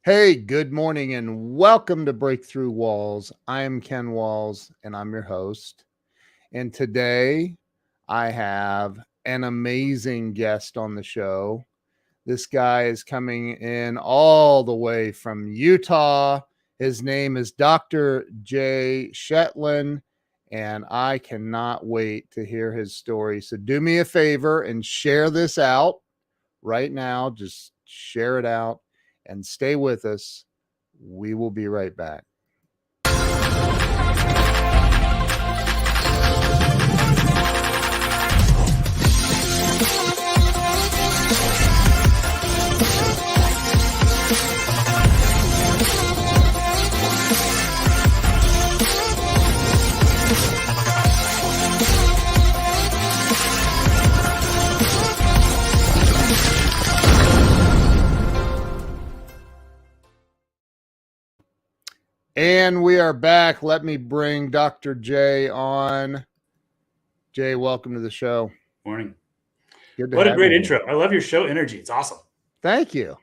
Hey, good morning and welcome to Breakthrough Walls. I am Ken Walls and I'm your host. And today I have an amazing guest on the show. This guy is coming in all the way from Utah. His name is Dr. Jay Shetlin, and I cannot wait to hear his story. So do me a favor and share this out right now. Just share it out and stay with us. We will be right back. And we are back. Let me bring Dr. Jay on. Jay, welcome to the show. Morning. Good to What a have great you. intro. I love your show energy. It's awesome. Thank you.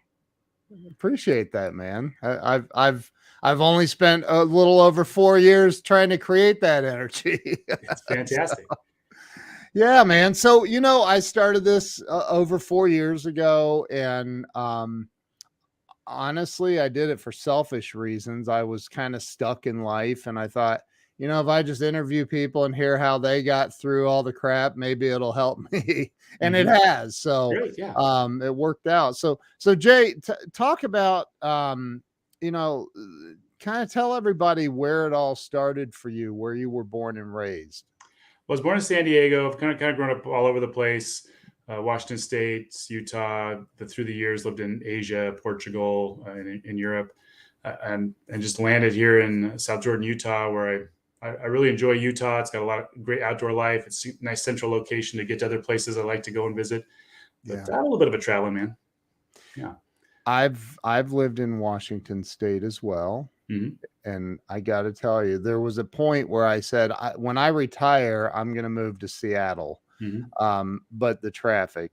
Appreciate that, man. I've only spent a little over 4 years trying to create that energy. It's fantastic. Yeah, man. So, I started this over 4 years ago, and honestly, I did it for selfish reasons. I was kind of stuck in life, and I thought, if I just interview people and hear how they got through all the crap, maybe it'll help me. And it has. So Great, yeah. It worked out. So Jay, talk about kind of tell everybody where it all started for you, where you were born and raised. Well, I was born in San Diego. I've kind of grown up all over the place. Washington State, Utah. Through the years, lived in Asia, Portugal, and in Europe, and just landed here in South Jordan, Utah, where I really enjoy Utah. It's got a lot of great outdoor life. It's a nice central location to get to other places I like to go and visit. But a little bit of a traveling man. Yeah, I've lived in Washington State as well. Mm-hmm. And I got to tell you, there was a point where I said, when I retire, I'm going to move to Seattle. Mm-hmm. But the traffic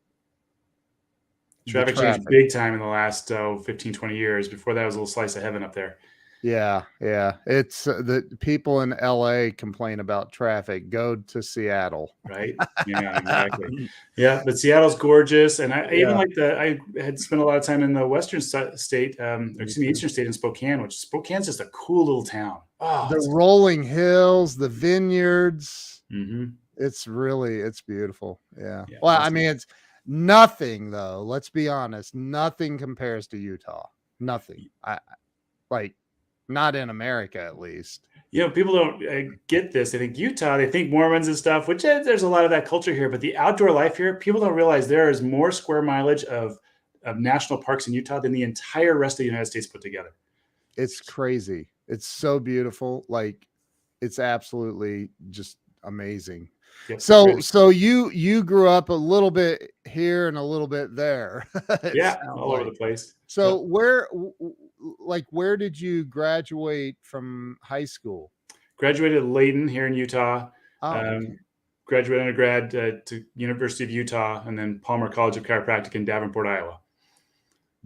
changed big time in the last 15, 20 years. Before that, was a little slice of heaven up there. Yeah. It's the people in LA complain about traffic. Go to Seattle. Right. Yeah, exactly. Yeah. But Seattle's gorgeous. And I had spent a lot of time in the Western state, Eastern state in Spokane, which Spokane's just a cool little town. Oh, the rolling hills, the vineyards. Mm-hmm. It's beautiful. Yeah. Well, I mean, it's nothing though. Let's be honest. Nothing compares to Utah. Nothing. Not in America, at least. People don't get this. They think Utah, they think Mormons and stuff, which there's a lot of that culture here. But the outdoor life here, people don't realize there is more square mileage of national parks in Utah than the entire rest of the United States put together. It's crazy. It's so beautiful. It's absolutely just amazing. Yep, so you grew up a little bit here and a little bit there. Yeah, all over the place. So where did you graduate from high school? Graduated at Layton here in Utah. Okay. Graduated undergrad to University of Utah, and then Palmer College of Chiropractic in Davenport, Iowa.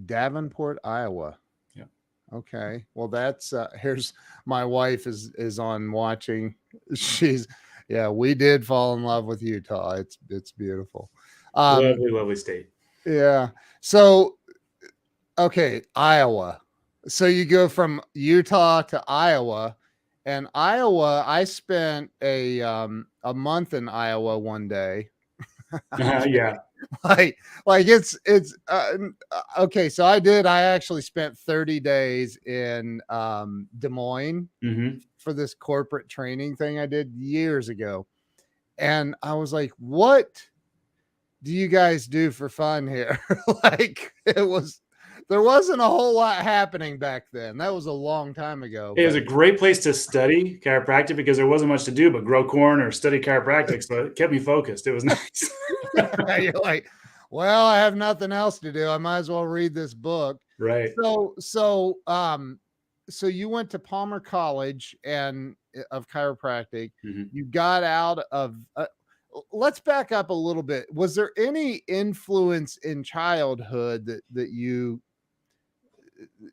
Davenport, Iowa. Yeah. Okay. Well, that's here's my wife is on watching. We did fall in love with Utah. It's beautiful. Lovely state. Yeah. So, okay, Iowa. So you go from Utah to Iowa, and Iowa, I spent a month in Iowa one day. Yeah. It's okay. So I actually spent 30 days in Des Moines for this corporate training thing I did years ago. And I was like, what do you guys do for fun here? There wasn't a whole lot happening back then. That was a long time ago. It was a great place to study chiropractic because there wasn't much to do but grow corn or study chiropractic. So it kept me focused. It was nice. You're like, well, I have nothing else to do. I might as well read this book. Right. So you went to Palmer College of Chiropractic. Mm-hmm. You got out of. Let's back up a little bit. Was there any influence in childhood that you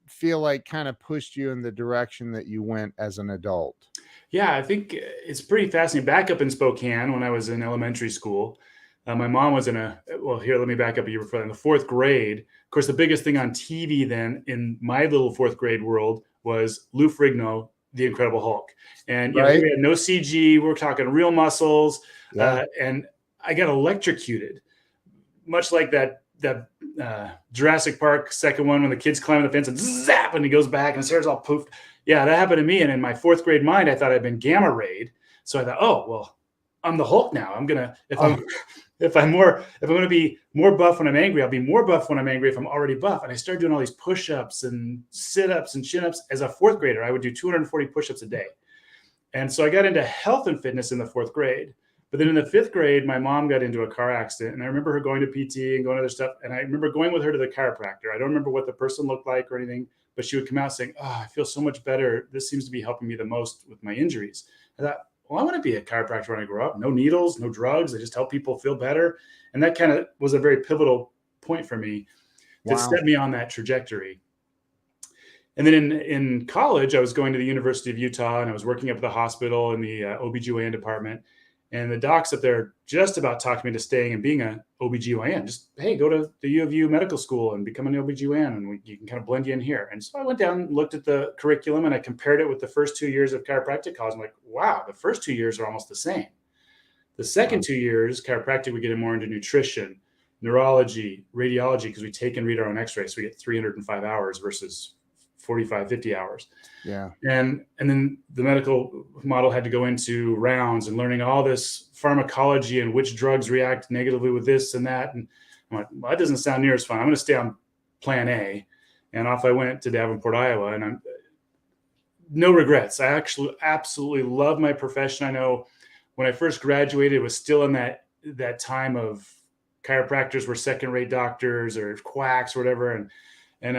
feel like kind of pushed you in the direction that you went as an adult? Yeah, I think it's pretty fascinating. Back up in Spokane when I was in elementary school, my mom was well, here, let me back up a year before that. In the fourth grade, of course, the biggest thing on TV then in my little fourth grade world was Lou Ferrigno, the Incredible Hulk. And, here Right? we had no CG. We're talking real muscles. Yeah. And I got electrocuted, much like that Jurassic Park second one when the kids climb the fence and zap and he goes back and his hair's all poofed. Yeah, that happened to me. And in my fourth grade mind, I thought I'd been gamma rayed. So I thought, oh well, I'm the Hulk now. I'm gonna if I'm gonna be more buff when I'm angry, I'll be more buff when I'm angry if I'm already buff. And I started doing all these push-ups and sit-ups and chin-ups. As a fourth grader, I would do 240 push-ups a day. And so I got into health and fitness in the fourth grade. But then in the fifth grade, my mom got into a car accident. And I remember her going to PT and going to other stuff. And I remember going with her to the chiropractor. I don't remember what the person looked like or anything, but she would come out saying, oh, I feel so much better. This seems to be helping me the most with my injuries. I thought, well, I want to be a chiropractor when I grow up. No needles, no drugs. I just help people feel better. And that kind of was a very pivotal point for me that set me on that trajectory. And then in college, I was going to the University of Utah and I was working up at the hospital in the OBGYN department. And the docs up there just about talked me to staying and being an OBGYN. Just, hey, go to the U of U medical school and become an OBGYN and you can kind of blend you in here. And so I went down and looked at the curriculum and I compared it with the first 2 years of chiropractic college. I'm like, wow, the first 2 years are almost the same. The second 2 years, chiropractic, we get more into nutrition, neurology, radiology, because we take and read our own x-rays. So we get 305 hours versus 45, 50 hours. Yeah. And then the medical model had to go into rounds and learning all this pharmacology and which drugs react negatively with this and that. And I'm like, well, that doesn't sound near as fun. I'm going to stay on plan A. And off I went to Davenport, Iowa. And I'm no regrets. I actually absolutely love my profession. I know when I first graduated, it was still in that time of chiropractors were second-rate doctors or quacks or whatever. And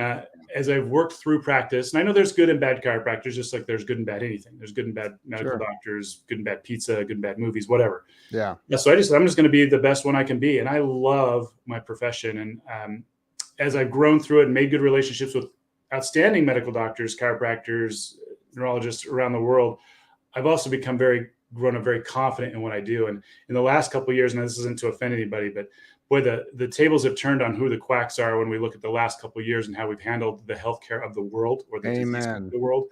as I've worked through practice, and I know there's good and bad chiropractors, just like there's good and bad anything. There's good and bad medical doctors, good and bad pizza, good and bad movies, whatever. Yeah. So I'm just going to be the best one I can be. And I love my profession. And as I've grown through it and made good relationships with outstanding medical doctors, chiropractors, neurologists around the world, I've also grown up very confident in what I do. And in the last couple of years, and this isn't to offend anybody, but boy, the tables have turned on who the quacks are when we look at the last couple of years and how we've handled the healthcare of the world or the disease of the world.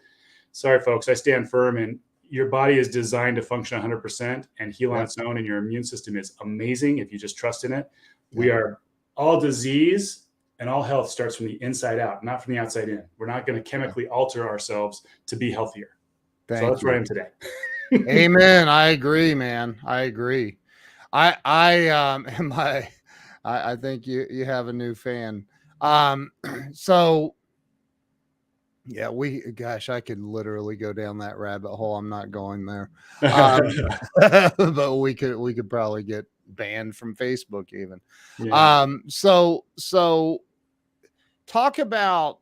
Sorry, folks, I stand firm. And your body is designed to function 100% and heal on its own. And your immune system is amazing if you just trust in it. We are all disease and all health starts from the inside out, not from the outside in. We're not going to chemically alter ourselves to be healthier. So that's where I am today. Amen. I agree, man. I agree. I think you have a new fan. So yeah, I could literally go down that rabbit hole. I'm not going there. But we could probably get banned from Facebook even. Yeah. So talk about,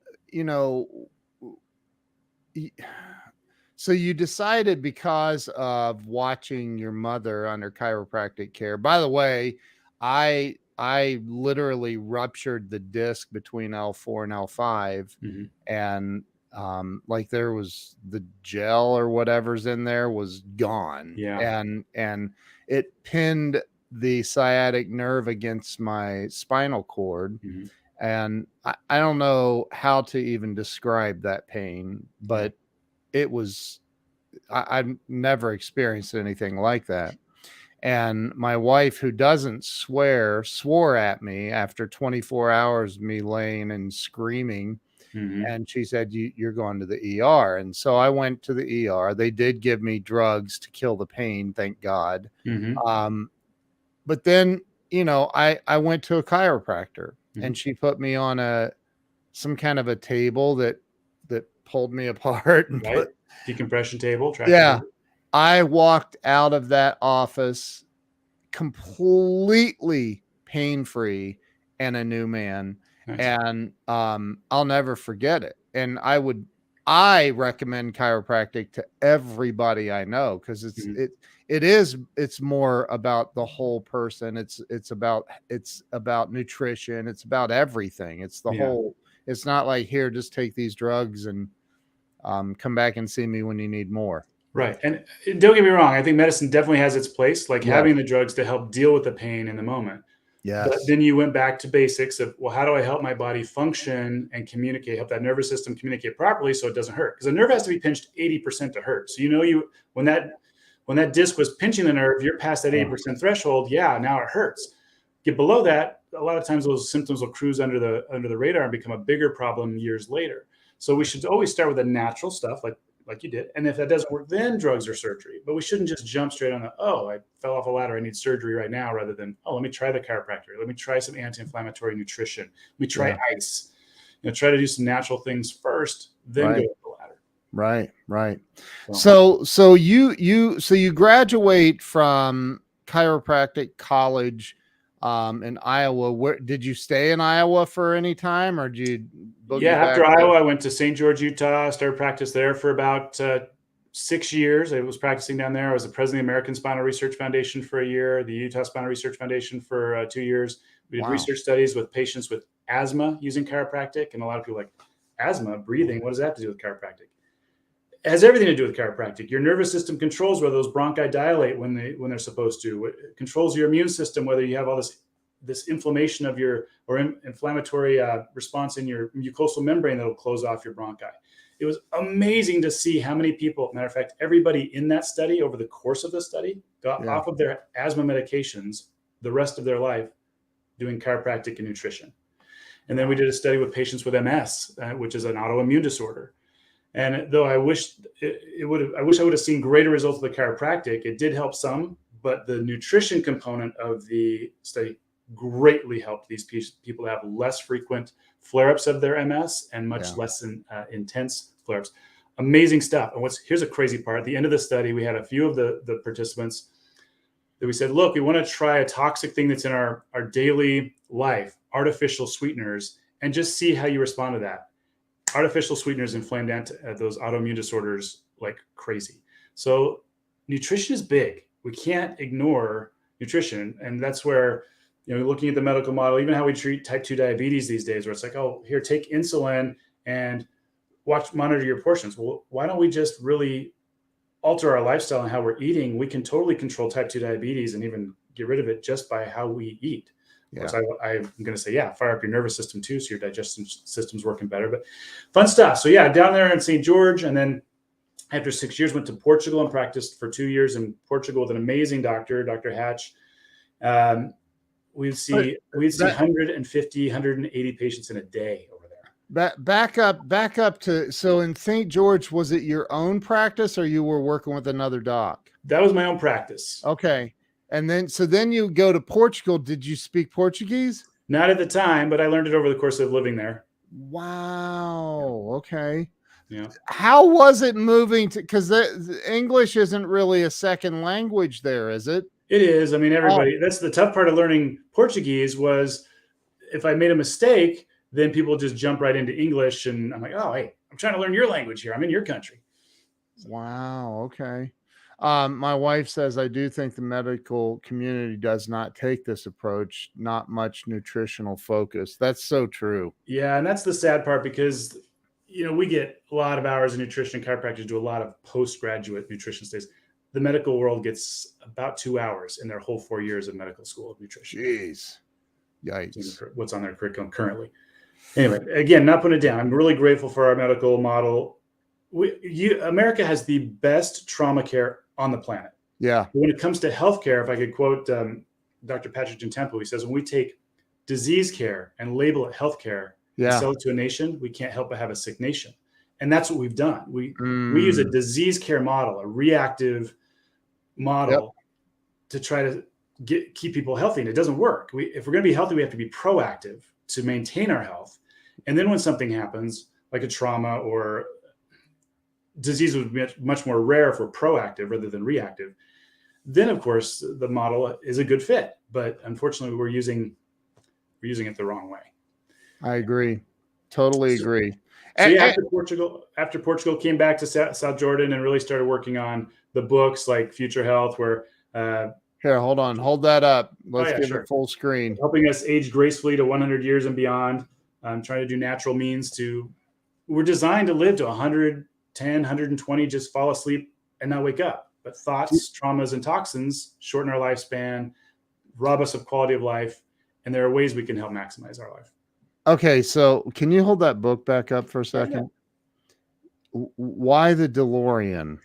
so you decided because of watching your mother under chiropractic care. By the way, I literally ruptured the disc between L4 and L5, and like there was the gel or whatever's in there was gone. Yeah. And it pinned the sciatic nerve against my spinal cord. And I don't know how to even describe that pain, but it was, I've never experienced anything like that. And my wife, who doesn't swear, swore at me after 24 hours of me laying and screaming. And she said, you're going to the ER. And so I went to the ER. They did give me drugs to kill the pain, thank God. But then, I went to a chiropractor and she put me on some kind of a table that pulled me apart and decompression table. Yeah. I walked out of that office completely pain-free and a new man. Nice. And I'll never forget it. And I recommend chiropractic to everybody I know, because it's more about the whole person. It's about nutrition. It's about everything. It's the whole, It's not like, here, just take these drugs and come back and see me when you need more. Right. And don't get me wrong, I think medicine definitely has its place, like Yes. having the drugs to help deal with the pain in the moment. But Yes. then you went back to basics of, well, how do I help my body function and communicate, help that nervous system communicate properly so it doesn't hurt? Because a nerve has to be pinched 80% to hurt. So when that disc was pinching the nerve, you're past that 80% threshold. Yeah, now it hurts. Get below that, a lot of times those symptoms will cruise under the radar and become a bigger problem years later. So we should always start with the natural stuff, like you did. And if that doesn't work, then drugs or surgery. But we shouldn't just jump straight on I fell off a ladder, I need surgery right now, rather than, let me try the chiropractor. Let me try some anti-inflammatory nutrition. Let me try ice. Try to do some natural things first, then go to the ladder. Right. So you graduate from chiropractic college in Iowa. Where did you stay in Iowa for any time, or did you after Iowa, I went to St. George, Utah, started practice there for about 6 years. I was practicing down there. I was the president of the American Spinal Research Foundation for a year, the Utah Spinal Research Foundation for 2 years. We did research studies with patients with asthma using chiropractic. And a lot of people are like, asthma, breathing, what does that have to do with chiropractic? It has everything to do with chiropractic. Your nervous system controls whether those bronchi dilate when they're supposed to. It controls your immune system, whether you have all this inflammation of inflammatory response in your mucosal membrane that'll close off your bronchi. It was amazing to see how many people, matter of fact, everybody in that study over the course of the study got off of their asthma medications the rest of their life doing chiropractic and nutrition. And then we did a study with patients with MS, which is an autoimmune disorder. And though I wish I would have seen greater results with the chiropractic, it did help some, but the nutrition component of the study greatly helped these people to have less frequent flare-ups of their MS and much less intense flare-ups. Amazing stuff. And here's a crazy part. At the end of the study, we had a few of the participants that we said, look, we want to try a toxic thing that's in our daily life, artificial sweeteners, and just see how you respond to that. Artificial sweeteners inflame those autoimmune disorders like crazy. So nutrition is big. We can't ignore nutrition. And that's where, looking at the medical model, even how we treat type 2 diabetes these days, where it's like, oh, here, take insulin and monitor your portions. Well, why don't we just really alter our lifestyle and how we're eating? We can totally control type 2 diabetes and even get rid of it just by how we eat. Yeah. So I'm going to say, fire up your nervous system too, so your digestive system's working better. But fun stuff. So down there in St. George, and then after 6 years, went to Portugal and practiced for 2 years in Portugal with an amazing doctor, Dr. Hatch. We'd see 150, 180 patients in a day over there. Back up to, so in St. George, was it your own practice or you were working with another doc? That was my own practice. Okay. And then you go to Portugal. Did you speak Portuguese? Not at the time, but I learned it over the course of living there. Wow. Okay. Yeah. How was it moving to, because English isn't really a second language there, is it? It is. I mean, everybody, that's the tough part of learning Portuguese was if I made a mistake, then people just jump right into English. And I'm like, oh, hey, I'm trying to learn your language here. I'm in your country. Wow. Okay. My wife says, I do think the medical community does not take this approach, not much nutritional focus. That's so true. Yeah. And that's the sad part because, we get a lot of hours of nutrition. Chiropractors do a lot of postgraduate nutrition studies. The medical world gets about 2 hours in their whole 4 years of medical school of nutrition. Jeez. Yikes. What's on their curriculum currently. Anyway, again, not putting it down. I'm really grateful for our medical model. America has the best trauma care on the planet. Yeah. When it comes to healthcare, if I could quote Dr. Patrick Gentempo, he says, when we take disease care and label it healthcare and sell it to a nation, we can't help but have a sick nation. And that's what we've done. We use a disease care model, a reactive model to try to keep people healthy. And it doesn't work. If we're going to be healthy, we have to be proactive to maintain our health. And then when something happens, like a trauma or disease would be much more rare if we're proactive rather than reactive, then of course the model is a good fit. But unfortunately, we're using it the wrong way. I agree. Totally agree. So after Portugal came back to South Jordan and really started working on the books like Future Health, where here, hold on, hold that up. Let's give it full screen. Helping us age gracefully to 100 years and beyond. trying to do natural means we're designed to live to 110, 120, just fall asleep and not wake up. But thoughts, traumas, and toxins shorten our lifespan, rob us of quality of life. And there are ways we can help maximize our life. Okay, so can you hold that book back up for a second? Why the DeLorean?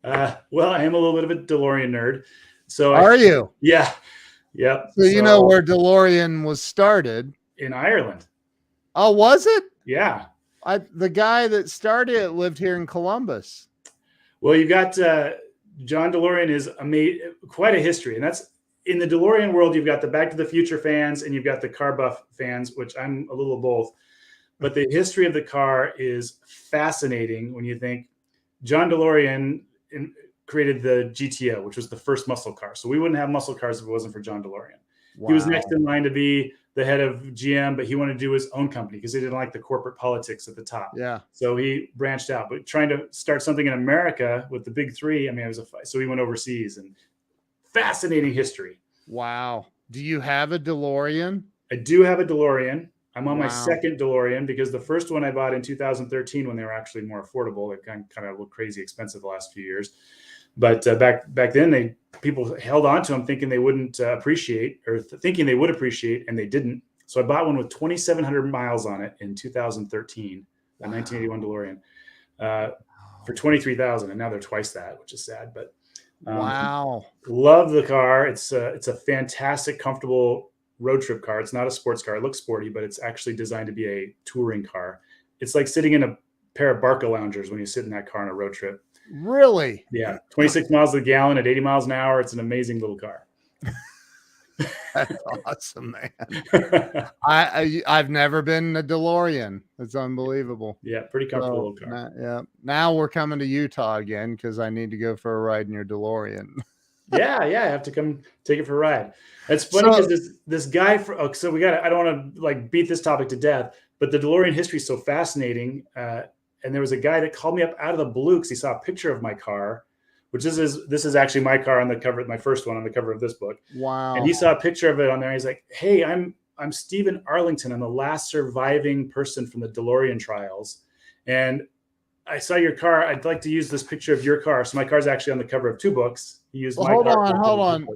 Well, I am a little bit of a DeLorean nerd. So Are you? Yeah. Yeah. So you know where DeLorean was started? In Ireland. Oh, was it? Yeah. The guy that started it lived here in Columbus. Well, you've got John DeLorean is quite a history. And that's in the DeLorean world. You've got the Back to the Future fans and you've got the car buff fans, which I'm a little of both. But the history of the car is fascinating when you think John DeLorean created the GTO, which was the first muscle car. So we wouldn't have muscle cars if it wasn't for John DeLorean. Wow. He was next in line to be the head of GM, but he wanted to do his own company because he didn't like the corporate politics at the top. Yeah. So he branched out, but trying to start something in America with the big three. I mean, it was so he went overseas, and fascinating history. Wow. Do you have a DeLorean? I do have a DeLorean. I'm on my second DeLorean because the first one I bought in 2013 when they were actually more affordable. They've kind of looked crazy expensive the last few years. But back then, people held on to them thinking they wouldn't appreciate, or thinking they would appreciate, and they didn't. So I bought one with 2,700 miles on it in 2013, a 1981 DeLorean, for $23,000, and now they're twice that, which is sad. But wow, love the car. It's a fantastic, comfortable road trip car. It's not a sports car. It looks sporty, but it's actually designed to be a touring car. It's like sitting in a pair of Barca loungers when you sit in that car on a road trip. Really? Yeah. 26 miles a gallon at 80 miles an hour. It's an amazing little car. That's awesome, man. I've never been in a DeLorean. It's unbelievable. Yeah. Pretty comfortable little car. Yeah. Now we're coming to Utah again because I need to go for a ride in your DeLorean. Yeah. I have to come take it for a ride. It's funny because this guy I don't want to like beat this topic to death, but the DeLorean history is so fascinating. And there was a guy that called me up out of the blue because he saw a picture of my car, which this is actually my car on the cover, my first one on the cover of this book. Wow. And he saw a picture of it on there. He's like, "Hey, I'm Stephen Arlington. I'm the last surviving person from the DeLorean trials. And I saw your car. I'd like to use this picture of your car." So my car's actually on the cover of two books. He used my car. Hold on.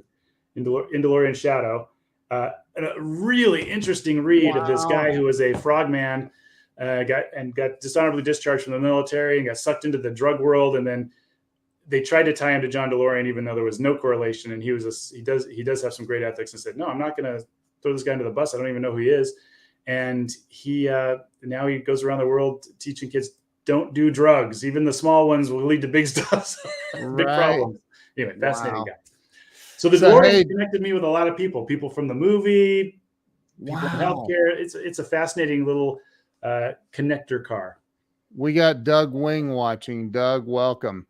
In DeLorean Shadow. And a really interesting read of this guy who was a frogman, got dishonorably discharged from the military and got sucked into the drug world. And then they tried to tie him to John DeLorean, even though there was no correlation. And he does have some great ethics, and said, "No, I'm not going to throw this guy into the bus. I don't even know who he is." And he now he goes around the world teaching kids, don't do drugs. Even the small ones will lead to big stuff, big problems. Anyway, fascinating guy. So the DeLorean connected me with a lot of people from the movie, people in healthcare. It's a fascinating little connector car. We got Doug Wing watching. Doug, welcome.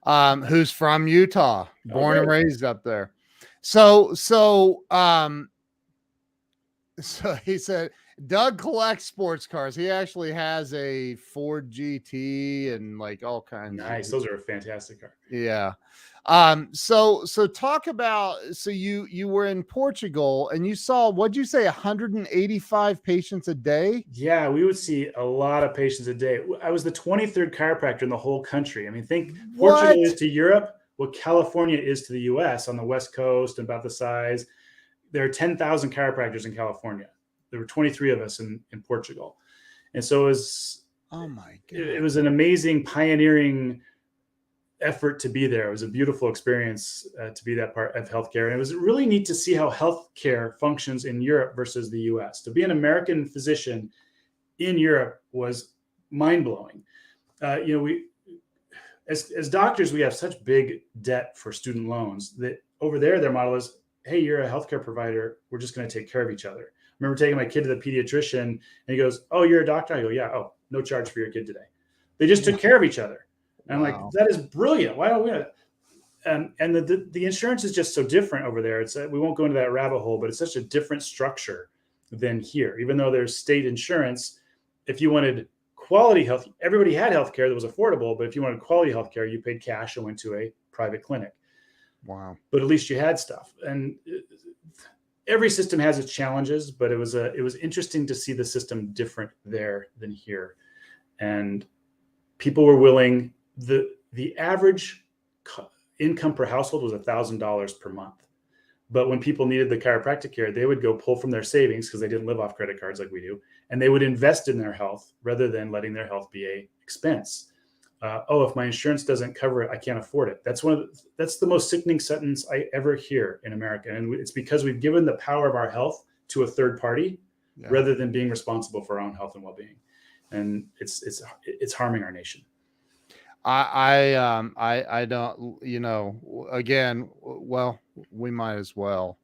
Who's from Utah, born and raised up there. So he said Doug collects sports cars. He actually has a Ford GT and like all kinds. Nice. Those are a fantastic car. Yeah. So talk about, so you were in Portugal and you saw, what'd you say, 185 patients a day? Yeah, we would see a lot of patients a day. I was the 23rd chiropractor in the whole country. I mean, think Portugal is to Europe what California is to the US on the West Coast, and about the size. There are 10,000 chiropractors in California. There were 23 of us in Portugal. And so it was, oh my God, it was an amazing pioneering effort to be there. It was a beautiful experience to be that part of healthcare. And it was really neat to see how healthcare functions in Europe versus the US. To be an American physician in Europe was mind-blowing. We, as doctors, we have such big debt for student loans that over there, their model is, hey, you're a healthcare provider. We're just going to take care of each other. I remember taking my kid to the pediatrician and he goes, "Oh, you're a doctor?" I go, "Yeah." "Oh, no charge for your kid today." They just took care of each other. And I'm like, that is brilliant. Why don't we? And the insurance is just so different over there. It's we won't go into that rabbit hole, but it's such a different structure than here. Even though there's state insurance, if you wanted quality health, everybody had healthcare that was affordable. But if you wanted quality healthcare, you paid cash and went to a private clinic. Wow. But at least you had stuff. And every system has its challenges, but it was interesting to see the system different there than here. And people were willing, the average income per household was $1,000 per month. But when people needed the chiropractic care, they would go pull from their savings because they didn't live off credit cards like we do. And they would invest in their health rather than letting their health be a expense. If my insurance doesn't cover it, I can't afford it. That's the most sickening sentence I ever hear in America. And it's because we've given the power of our health to a third party rather than being responsible for our own health and well-being. And it's harming our nation. I don't, again, well, we might as well.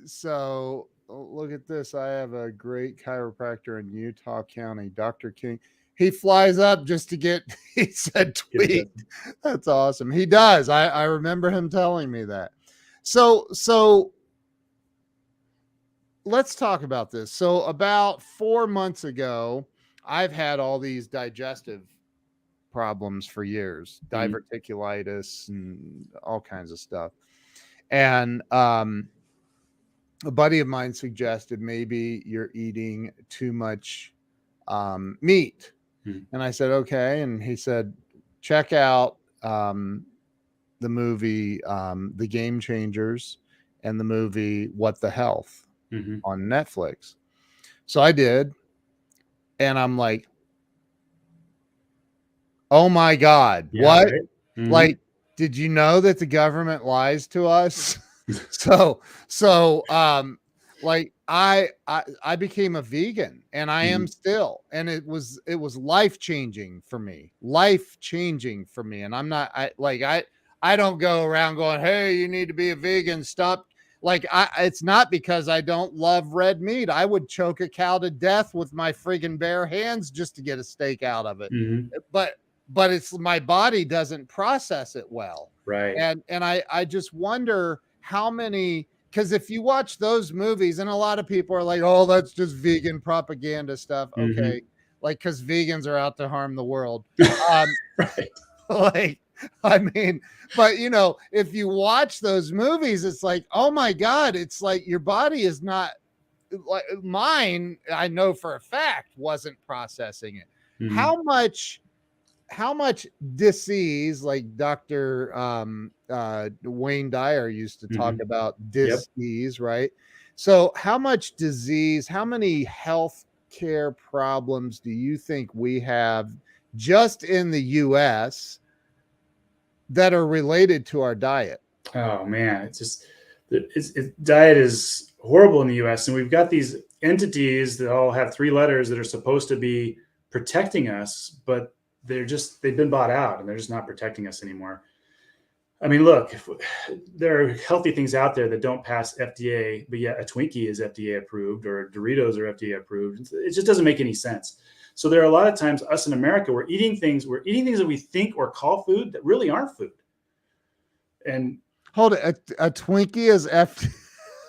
So look at this. I have a great chiropractor in Utah County, Dr. King. He flies up just to get, he said, tweet. That's awesome. He does. I remember him telling me that. So let's talk about this. So about 4 months ago, I've had all these digestive problems for years, diverticulitis and all kinds of stuff. And a buddy of mine suggested maybe you're eating too much meat. And I said, okay. And he said, check out the movie The Game Changers and the movie What the Health on Netflix. So I did. And I'm like, oh my God, what? Right? Like, did you know that the government lies to us? Like I became a vegan, and I am still, and it was life-changing for me. And I'm not, I don't go around going, hey, you need to be a vegan. Stop. Like, it's not because I don't love red meat. I would choke a cow to death with my friggin' bare hands just to get a steak out of it. But it's my body doesn't process it well. Right. And I just wonder how many, because if you watch those movies, and a lot of people are like, oh, that's just vegan propaganda stuff. Okay. Like, because vegans are out to harm the world. Right. Like, I mean, but if you watch those movies, it's like, oh my God, it's like your body is not like mine. I know for a fact wasn't processing it. How much disease, like Dr. Wayne Dyer used to talk about disease, right? So how much disease, how many health care problems do you think we have just in the US that are related to our diet? Oh man, diet is horrible in the US, and we've got these entities that all have 3 letters that are supposed to be protecting us, but they've been bought out and they're just not protecting us anymore. I mean, look, there are healthy things out there that don't pass FDA, but yet a Twinkie is FDA approved or Doritos are FDA approved. It just doesn't make any sense. So there are a lot of times us in America, we're eating things that we think or call food that really aren't food. And hold it, a Twinkie is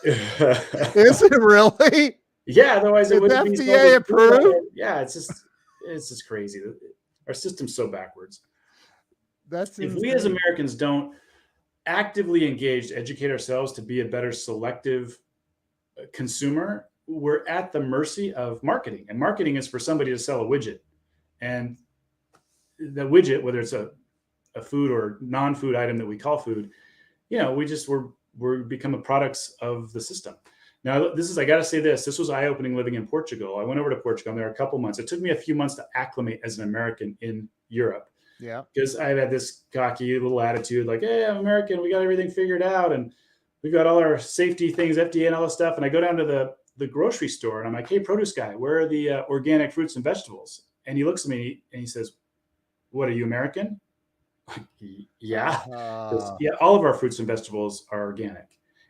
is it really? Yeah, otherwise it wouldn't be FDA approved. Yeah, it's just crazy. Our system's so backwards. That's if we as Americans don't actively engage to educate ourselves to be a better selective consumer, we're at the mercy of marketing. And marketing is for somebody to sell a widget. And the widget, whether it's a food or non-food item that we call food, we're become products of the system. Now, I got to say this was eye-opening living in Portugal. I went over to Portugal and there a couple months. It took me a few months to acclimate as an American in Europe. Yeah. Because I had this cocky little attitude like, hey, I'm American. We got everything figured out. And we've got all our safety things, FDA and all this stuff. And I go down to the grocery store and I'm like, hey, produce guy, where are the organic fruits and vegetables? And he looks at me and he says, what, are you American? Yeah. Yeah, all of our fruits and vegetables are organic.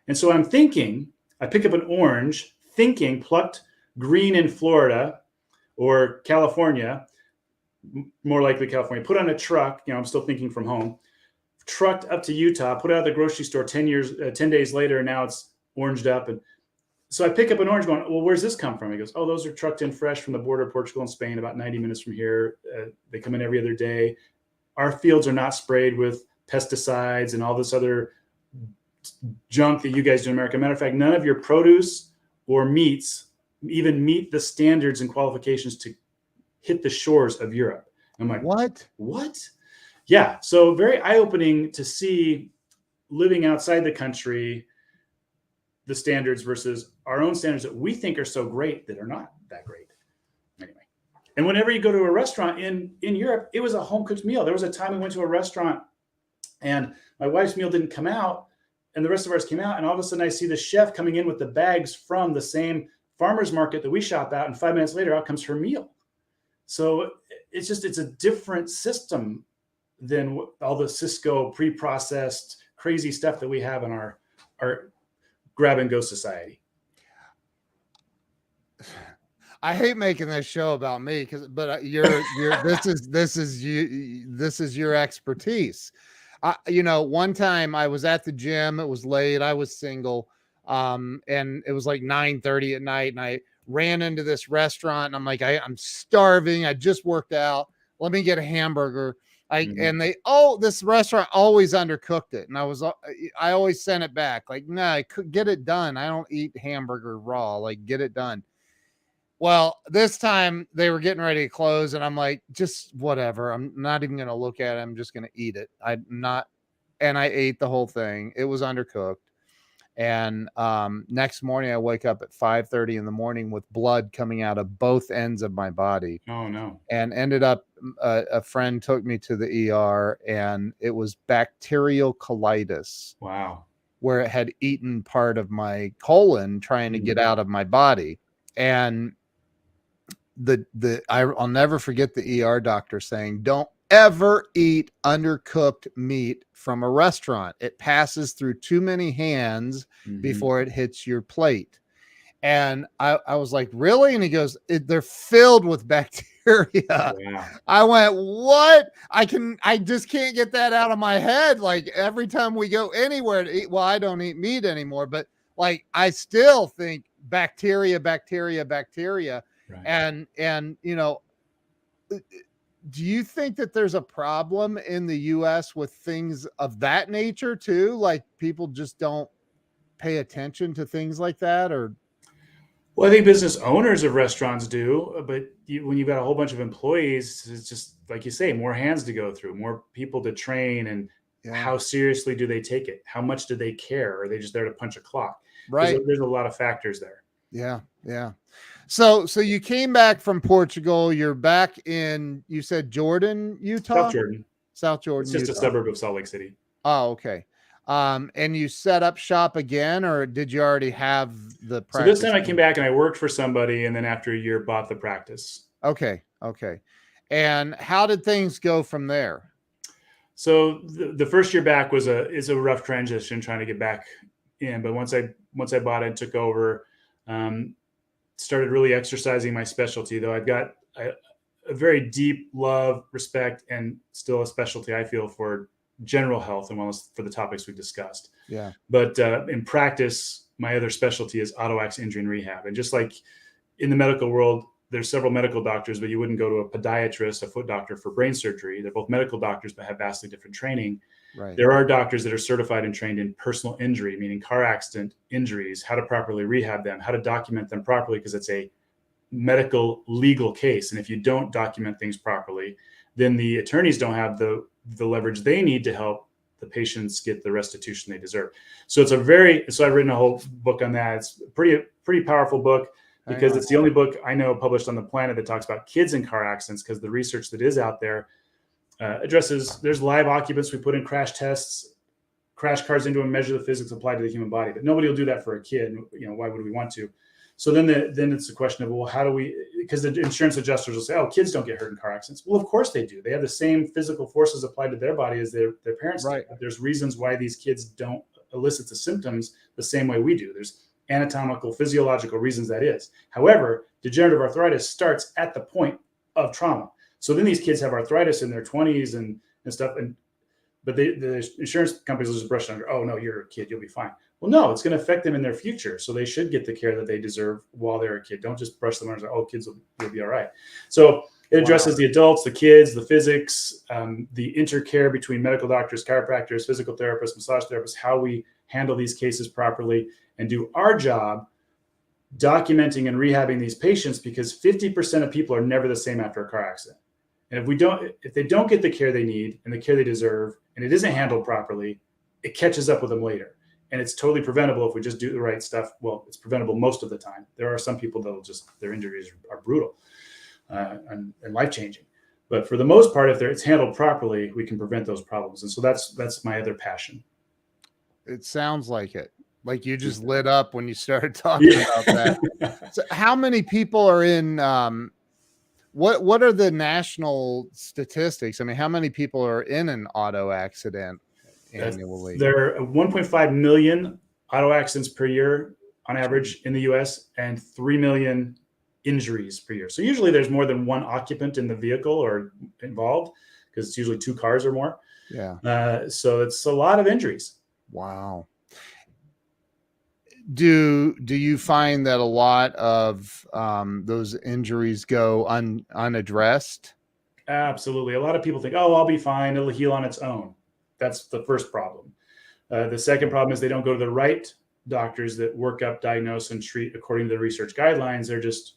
And so I'm thinking, I pick up an orange, thinking plucked green in Florida or California, more likely California, put on a truck, I'm still thinking from home, trucked up to Utah, put it out of the grocery store 10 days later, and now it's oranged up. And so I pick up an orange going, well, where's this come from? He goes, oh, those are trucked in fresh from the border of Portugal and Spain, about 90 minutes from here. They come in every other day. Our fields are not sprayed with pesticides and all this other junk that you guys do in America. Matter of fact, none of your produce or meats even meet the standards and qualifications to hit the shores of Europe. I'm like, what? Yeah. So very eye-opening to see, living outside the country, the standards versus our own standards that we think are so great that are not that great. Anyway. And whenever you go to a restaurant in Europe, it was a home-cooked meal. There was a time we went to a restaurant and my wife's meal didn't come out and the rest of ours came out. And all of a sudden I see the chef coming in with the bags from the same farmer's market that we shop at. And 5 minutes later, out comes her meal. So it's a different system than all the Cisco pre-processed crazy stuff that we have in our grab and go society. I hate making this show about me but this is your expertise. One time I was at the gym, it was late, I was single, and it was like 9:30 at night, and I ran into this restaurant and I'm like, I'm starving. I just worked out. Let me get a hamburger. And this restaurant always undercooked it. And I always sent it back. Like, no, I could get it done. I don't eat hamburger raw, like get it done. Well, this time they were getting ready to close and I'm like, just whatever. I'm not even going to look at it. I'm just going to eat it. And I ate the whole thing. It was undercooked. And next morning I wake up at 5:30 in the morning with blood coming out of both ends of my body. Oh no. And ended up, a friend took me to the ER and it was bacterial colitis. Wow. Where it had eaten part of my colon trying to get out of my body. And I'll never forget the ER doctor saying, don't ever eat undercooked meat from a restaurant. It passes through too many hands before it hits your plate. And I was like, really? And he goes, they're filled with bacteria. Yeah. I went, what? I just can't get that out of my head. Like every time we go anywhere to eat, well, I don't eat meat anymore, but like, I still think bacteria. Right. And, do you think that there's a problem in the US with things of that nature too? Like people just don't pay attention to things like that, or? Well, I think business owners of restaurants do, but when you've got a whole bunch of employees, it's just like you say, more hands to go through, more people to train, and how seriously do they take it? How much do they care? Or are they just there to punch a clock? Right. There's a lot of factors there. Yeah. Yeah. So you came back from Portugal. You're back in, you said Jordan, Utah? South Jordan. It's just Utah. A suburb of Salt Lake City. Oh, okay. And you set up shop again, or did you already have the practice? So this time I came back and I worked for somebody, and then after a year bought the practice. Okay. And how did things go from there? So the first year back is a rough transition trying to get back in. But once I bought it and took over, started really exercising my specialty, though I've got a very deep love, respect, and still a specialty I feel for general health and wellness for the topics we've discussed. Yeah. But in practice, my other specialty is auto accident injury and rehab. And just like in the medical world, there's several medical doctors, but you wouldn't go to a podiatrist, a foot doctor for brain surgery. They're both medical doctors, but have vastly different training. Right. There are doctors that are certified and trained in personal injury, meaning car accident injuries, how to properly rehab them, how to document them properly, because it's a medical legal case. And if you don't document things properly, then the attorneys don't have the leverage they need to help the patients get the restitution they deserve. So I've written a whole book on that. It's a pretty powerful book, because it's the only book I know published on the planet that talks about kids in car accidents, because the research that is out there addresses, there's live occupants. We put in crash tests, crash cars into and measure the physics applied to the human body, but nobody will do that for a kid. Why would we want to? So then it's a question of, well, how do we, because the insurance adjusters will say, oh, kids don't get hurt in car accidents. Well, of course they do. They have the same physical forces applied to their body as their parents do. But there's reasons why these kids don't elicit the symptoms the same way we do. There's anatomical, physiological reasons that is. However, degenerative arthritis starts at the point of trauma. So then these kids have arthritis in their 20s and stuff. But the insurance companies will just brush it under. Oh, no, you're a kid. You'll be fine. Well, no, it's going to affect them in their future. So they should get the care that they deserve while they're a kid. Don't just brush them under. Oh, kids will be all right. So it addresses the adults, the kids, the physics, the intercare between medical doctors, chiropractors, physical therapists, massage therapists, how we handle these cases properly, and do our job documenting and rehabbing these patients, because 50% of people are never the same after a car accident. And if they don't get the care they need and the care they deserve, and it isn't handled properly, it catches up with them later. And it's totally preventable if we just do the right stuff. Well, it's preventable most of the time. There are some people that'll just, their injuries are brutal and life-changing. But for the most part, if it's handled properly, we can prevent those problems. And so that's my other passion. It sounds like it. Like you just lit up when you started talking about that. So how many people are in what are the national statistics? I mean, how many people are in an auto accident annually? There are 1.5 million auto accidents per year on average in the US, and 3 million injuries per year. So usually there's more than one occupant in the vehicle or involved, because it's usually 2 cars or more. Yeah. So it's a lot of injuries. Wow. Do you find that a lot of those injuries go unaddressed? Absolutely. A lot of people think, oh, I'll be fine, it'll heal on its own. That's the first problem. The second problem is they don't go to the right doctors that work up, diagnose, and treat according to the research guidelines. They're just,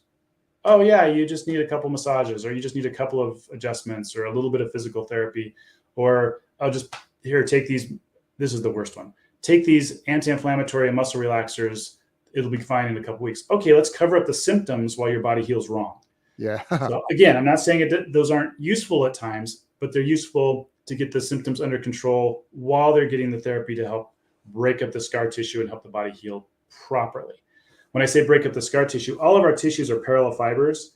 oh yeah, you just need a couple massages, or you just need a couple of adjustments, or a little bit of physical therapy, or I'll just, here, take these. This is the worst one. Take these anti-inflammatory and muscle relaxers. It'll be fine in a couple weeks. Okay, let's cover up the symptoms while your body heals wrong. Yeah. So again, I'm not saying those aren't useful at times, but they're useful to get the symptoms under control while they're getting the therapy to help break up the scar tissue and help the body heal properly. When I say break up the scar tissue, all of our tissues are parallel fibers,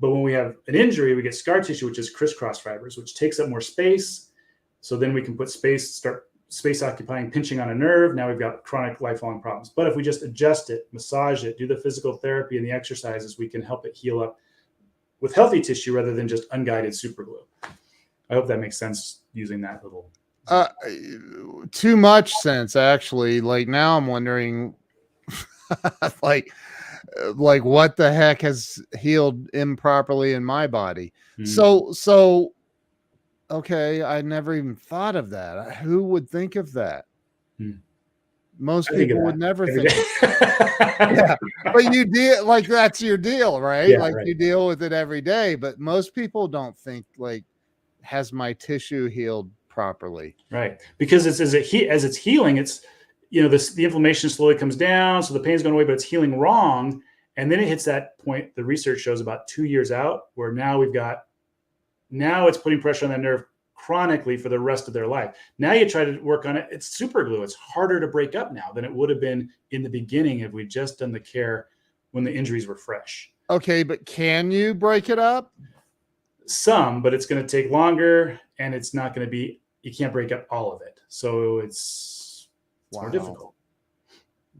but when we have an injury, we get scar tissue, which is crisscross fibers, which takes up more space. So then we can put start space occupying, pinching on a nerve. Now we've got chronic lifelong problems. But if we just adjust it, massage it, do the physical therapy and the exercises, we can help it heal up with healthy tissue rather than just unguided super glue. I hope that makes sense using that little. Too much sense, actually. Like now I'm wondering like what the heck has healed improperly in my body. So okay, I never even thought of that. Who would think of that? Most people would never think of that. Yeah. But you deal, like, that's your deal, right? Yeah, like right. You deal with it every day, but most people don't think, like, has my tissue healed properly? Right. Because as it's healing, it's, the inflammation slowly comes down, so the pain's going away, but it's healing wrong. And then it hits that point, the research shows about 2 years out, where now it's putting pressure on that nerve chronically for the rest of their life. Now you try to work on it, it's super glue. It's harder to break up now than it would have been in the beginning if we'd just done the care when the injuries were fresh. Okay, but can you break it up? Some, but it's going to take longer, and it's not going to be, you can't break up all of it. So it's more difficult.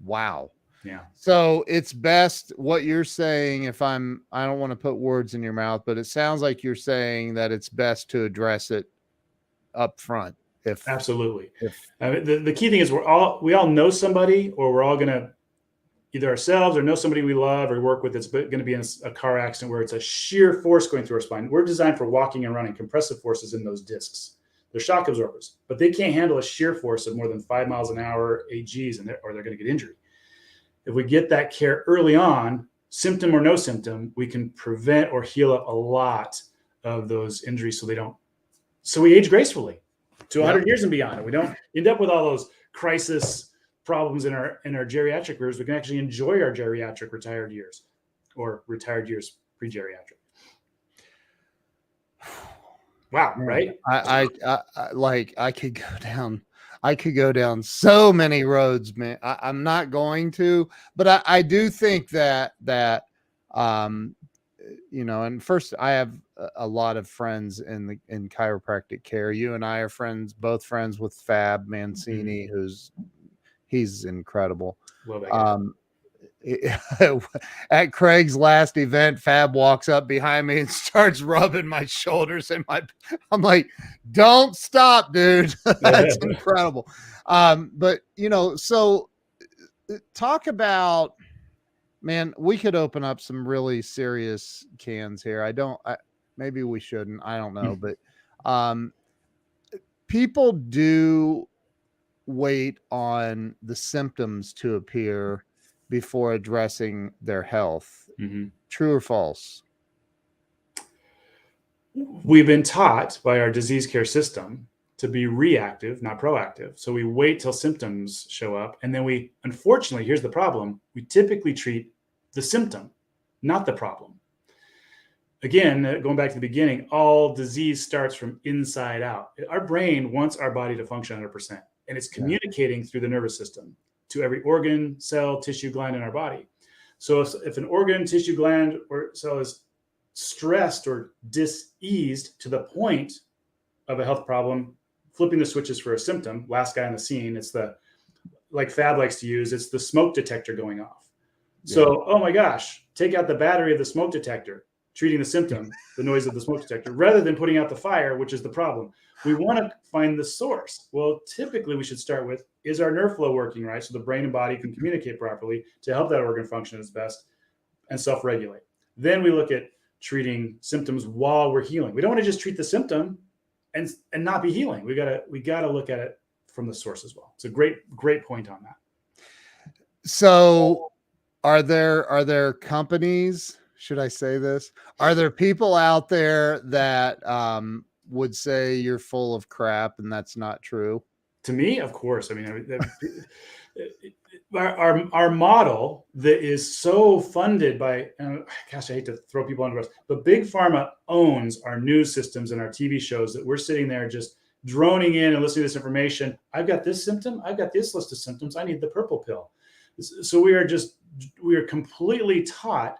Wow. Yeah. So it's best, what you're saying, I don't want to put words in your mouth, but it sounds like you're saying that it's best to address it up front. Absolutely. The key thing is we all know somebody, or we're all going to either ourselves or know somebody we love or work with that's going to be in a car accident where it's a sheer force going through our spine. We're designed for walking and running, compressive forces in those discs. They're shock absorbers, but they can't handle a sheer force of more than 5 miles an hour, 8 Gs, or they're going to get injured. If we get that care early on, symptom or no symptom, we can prevent or heal up a lot of those injuries so we age gracefully to 100 years and beyond. And we don't end up with all those crisis problems in our geriatric years. We can actually enjoy our geriatric retired years, or retired years pre-geriatric. Wow. Right. I could go down so many roads, man. I'm not going to, but I do think that and first, I have a lot of friends in chiropractic care. You and I are both friends with Fab Mancini, he's incredible. Love that guy. At Craig's last event, Fab walks up behind me and starts rubbing my shoulders and I'm like, don't stop, dude. That's incredible. But so talk about, man, we could open up some really serious cans here. Maybe we shouldn't, I don't know, but people do wait on the symptoms to appear before addressing their health. Mm-hmm. True or false? We've been taught by our disease care system to be reactive, not proactive. So we wait till symptoms show up. And then we, unfortunately, here's the problem, we typically treat the symptom, not the problem. Again, going back to the beginning, all disease starts from inside out. Our brain wants our body to function 100%, and it's communicating through the nervous system to every organ, cell, tissue, gland in our body. So if an organ, tissue, gland, or cell is stressed or diseased to the point of a health problem, flipping the switches for a symptom, last guy on the scene, it's the, like Fab likes to use, it's the smoke detector going off. So, oh my gosh, take out the battery of the smoke detector, treating the symptom, the noise of the smoke detector, rather than putting out the fire, which is the problem. We want to find the source. Well, typically we should start with, is our nerve flow working right so the brain and body can communicate properly to help that organ function as best and self-regulate. Then we look at treating symptoms while we're healing. We don't want to just treat the symptom and not be healing. We gotta look at it from the source as well. It's a great point on that. So are there companies, should I say this? Are there people out there that would say you're full of crap and that's not true? To me, of course. I mean, our model that is so funded by, gosh, I hate to throw people under the bus, but Big Pharma owns our news systems and our TV shows that we're sitting there just droning in and listening to this information. I've got this symptom. I've got this list of symptoms. I need the purple pill. So we are completely taught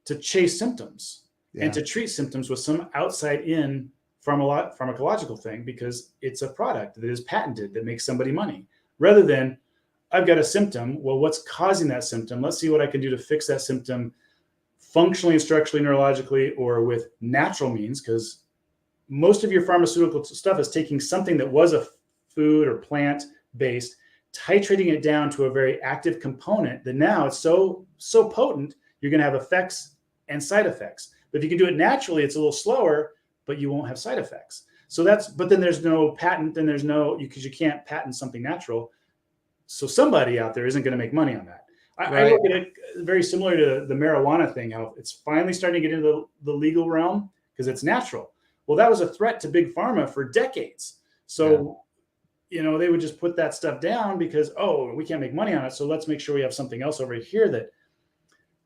to chase symptoms and to treat symptoms with some outside in pharmacological thing because it's a product that is patented that makes somebody money, rather than I've got a symptom. Well, what's causing that symptom? Let's see what I can do to fix that symptom functionally and structurally, neurologically, or with natural means, because most of your pharmaceutical stuff is taking something that was a food or plant based, titrating it down to a very active component that now it's so potent, you're going to have effects and side effects. But if you can do it naturally, it's a little slower, but you won't have side effects. So but then there's no patent, then there's no, because you can't patent something natural. So somebody out there isn't going to make money on that. I look at it very similar to the marijuana thing, how it's finally starting to get into the legal realm because it's natural. Well, that was a threat to Big Pharma for decades. So, they would just put that stuff down because, we can't make money on it. So let's make sure we have something else over here that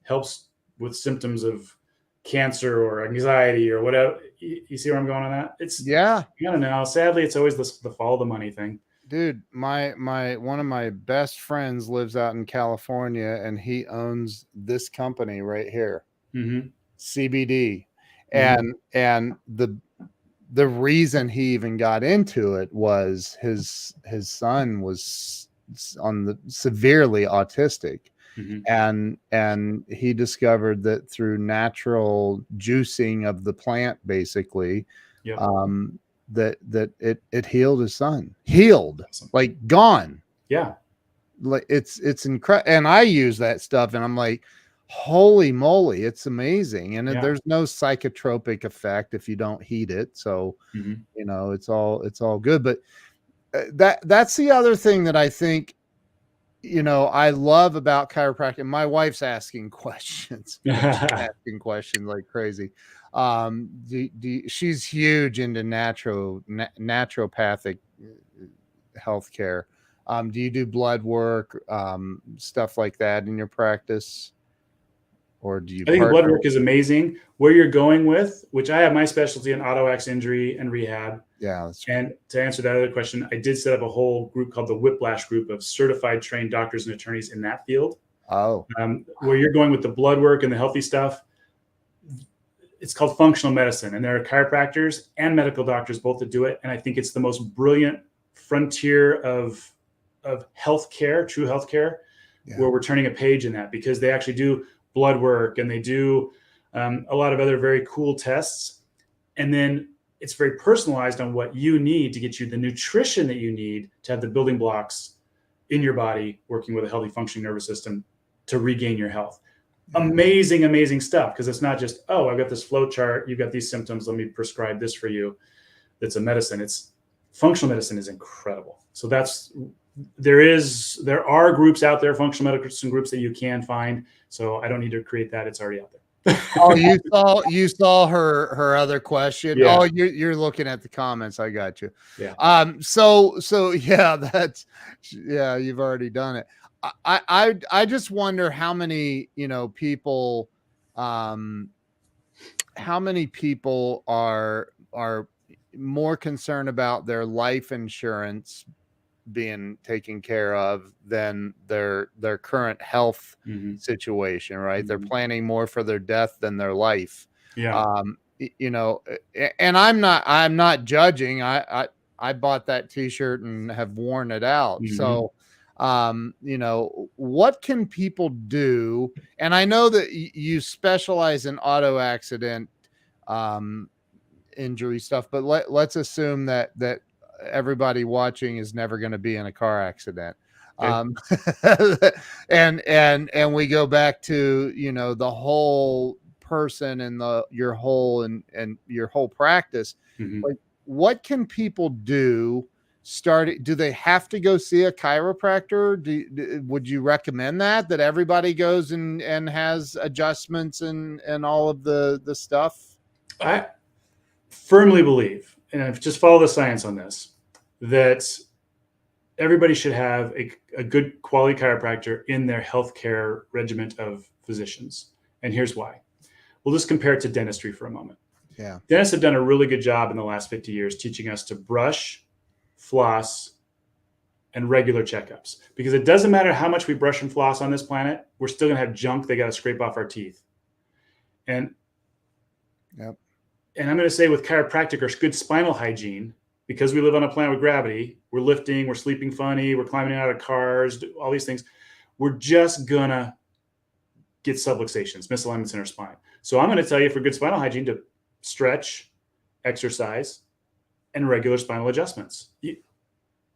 helps with symptoms of cancer or anxiety or whatever. You see where I'm going on that? I don't know. Sadly, it's always the follow the money thing. Dude, my one of my best friends lives out in California and he owns this company right here, CBD. And the reason he even got into it was his son was severely autistic. And he discovered that through natural juicing of the plant, basically, that it healed his son. Awesome. Like gone. Yeah. Like it's incredible. And I use that stuff and I'm like, holy moly, it's amazing. And there's no psychotropic effect if you don't heat it. So, it's all good. But that's the other thing that I think, I love about chiropractic. My wife's asking questions, like crazy. She's huge into naturopathic healthcare. Do you do blood work, stuff like that in your practice? Or do you? I think blood work is amazing. Where you're going with, which I have my specialty in auto-X injury and rehab. Yeah. And to answer that other question, I did set up a whole group called the Whiplash Group of certified trained doctors and attorneys in that field. Where you're going with the blood work and the healthy stuff, it's called functional medicine. And there are chiropractors and medical doctors both that do it. And I think it's the most brilliant frontier of healthcare, true healthcare, where we're turning a page in that, because they actually do blood work and they do a lot of other very cool tests. And then it's very personalized on what you need to get you the nutrition that you need to have the building blocks in your body working with a healthy functioning nervous system to regain your health. Amazing, amazing stuff. Because it's not just, I've got this flow chart, you've got these symptoms, let me prescribe this for you. That's a medicine. It's functional medicine is incredible. So that's there are groups out there, functional medicine groups that you can find. So I don't need to create that; it's already out there. Oh, you saw her other question. Yeah. Oh, you're looking at the comments. I got you. Yeah. So yeah, yeah, you've already done it. I just wonder how many, people, how many people are more concerned about their life insurance being taken care of than their current health situation, right? They're planning more for their death than their life. Yeah. And I'm not judging. I bought that t-shirt and have worn it out. So what can people do? And I know that you specialize in auto accident injury stuff, but let's assume that everybody watching is never going to be in a car accident. Okay. And we go back to, the whole person and your whole and your whole practice. Like, what can people do? Do they have to go see a chiropractor? Would you recommend that everybody goes and has adjustments and all of the stuff? I firmly believe, and I've just follow the science on this, that everybody should have a good quality chiropractor in their healthcare regiment of physicians. And here's why. We'll just compare it to dentistry for a moment. Yeah. Dentists have done a really good job in the last 50 years teaching us to brush, floss, and regular checkups. Because it doesn't matter how much we brush and floss on this planet, we're still going to have junk they got to scrape off our teeth. And yep. And I'm going to say with chiropractic or good spinal hygiene, because we live on a planet with gravity, we're lifting, we're sleeping funny, we're climbing out of cars, all these things. We're just going to get subluxations, misalignments in our spine. So I'm going to tell you for good spinal hygiene to stretch, exercise, and regular spinal adjustments.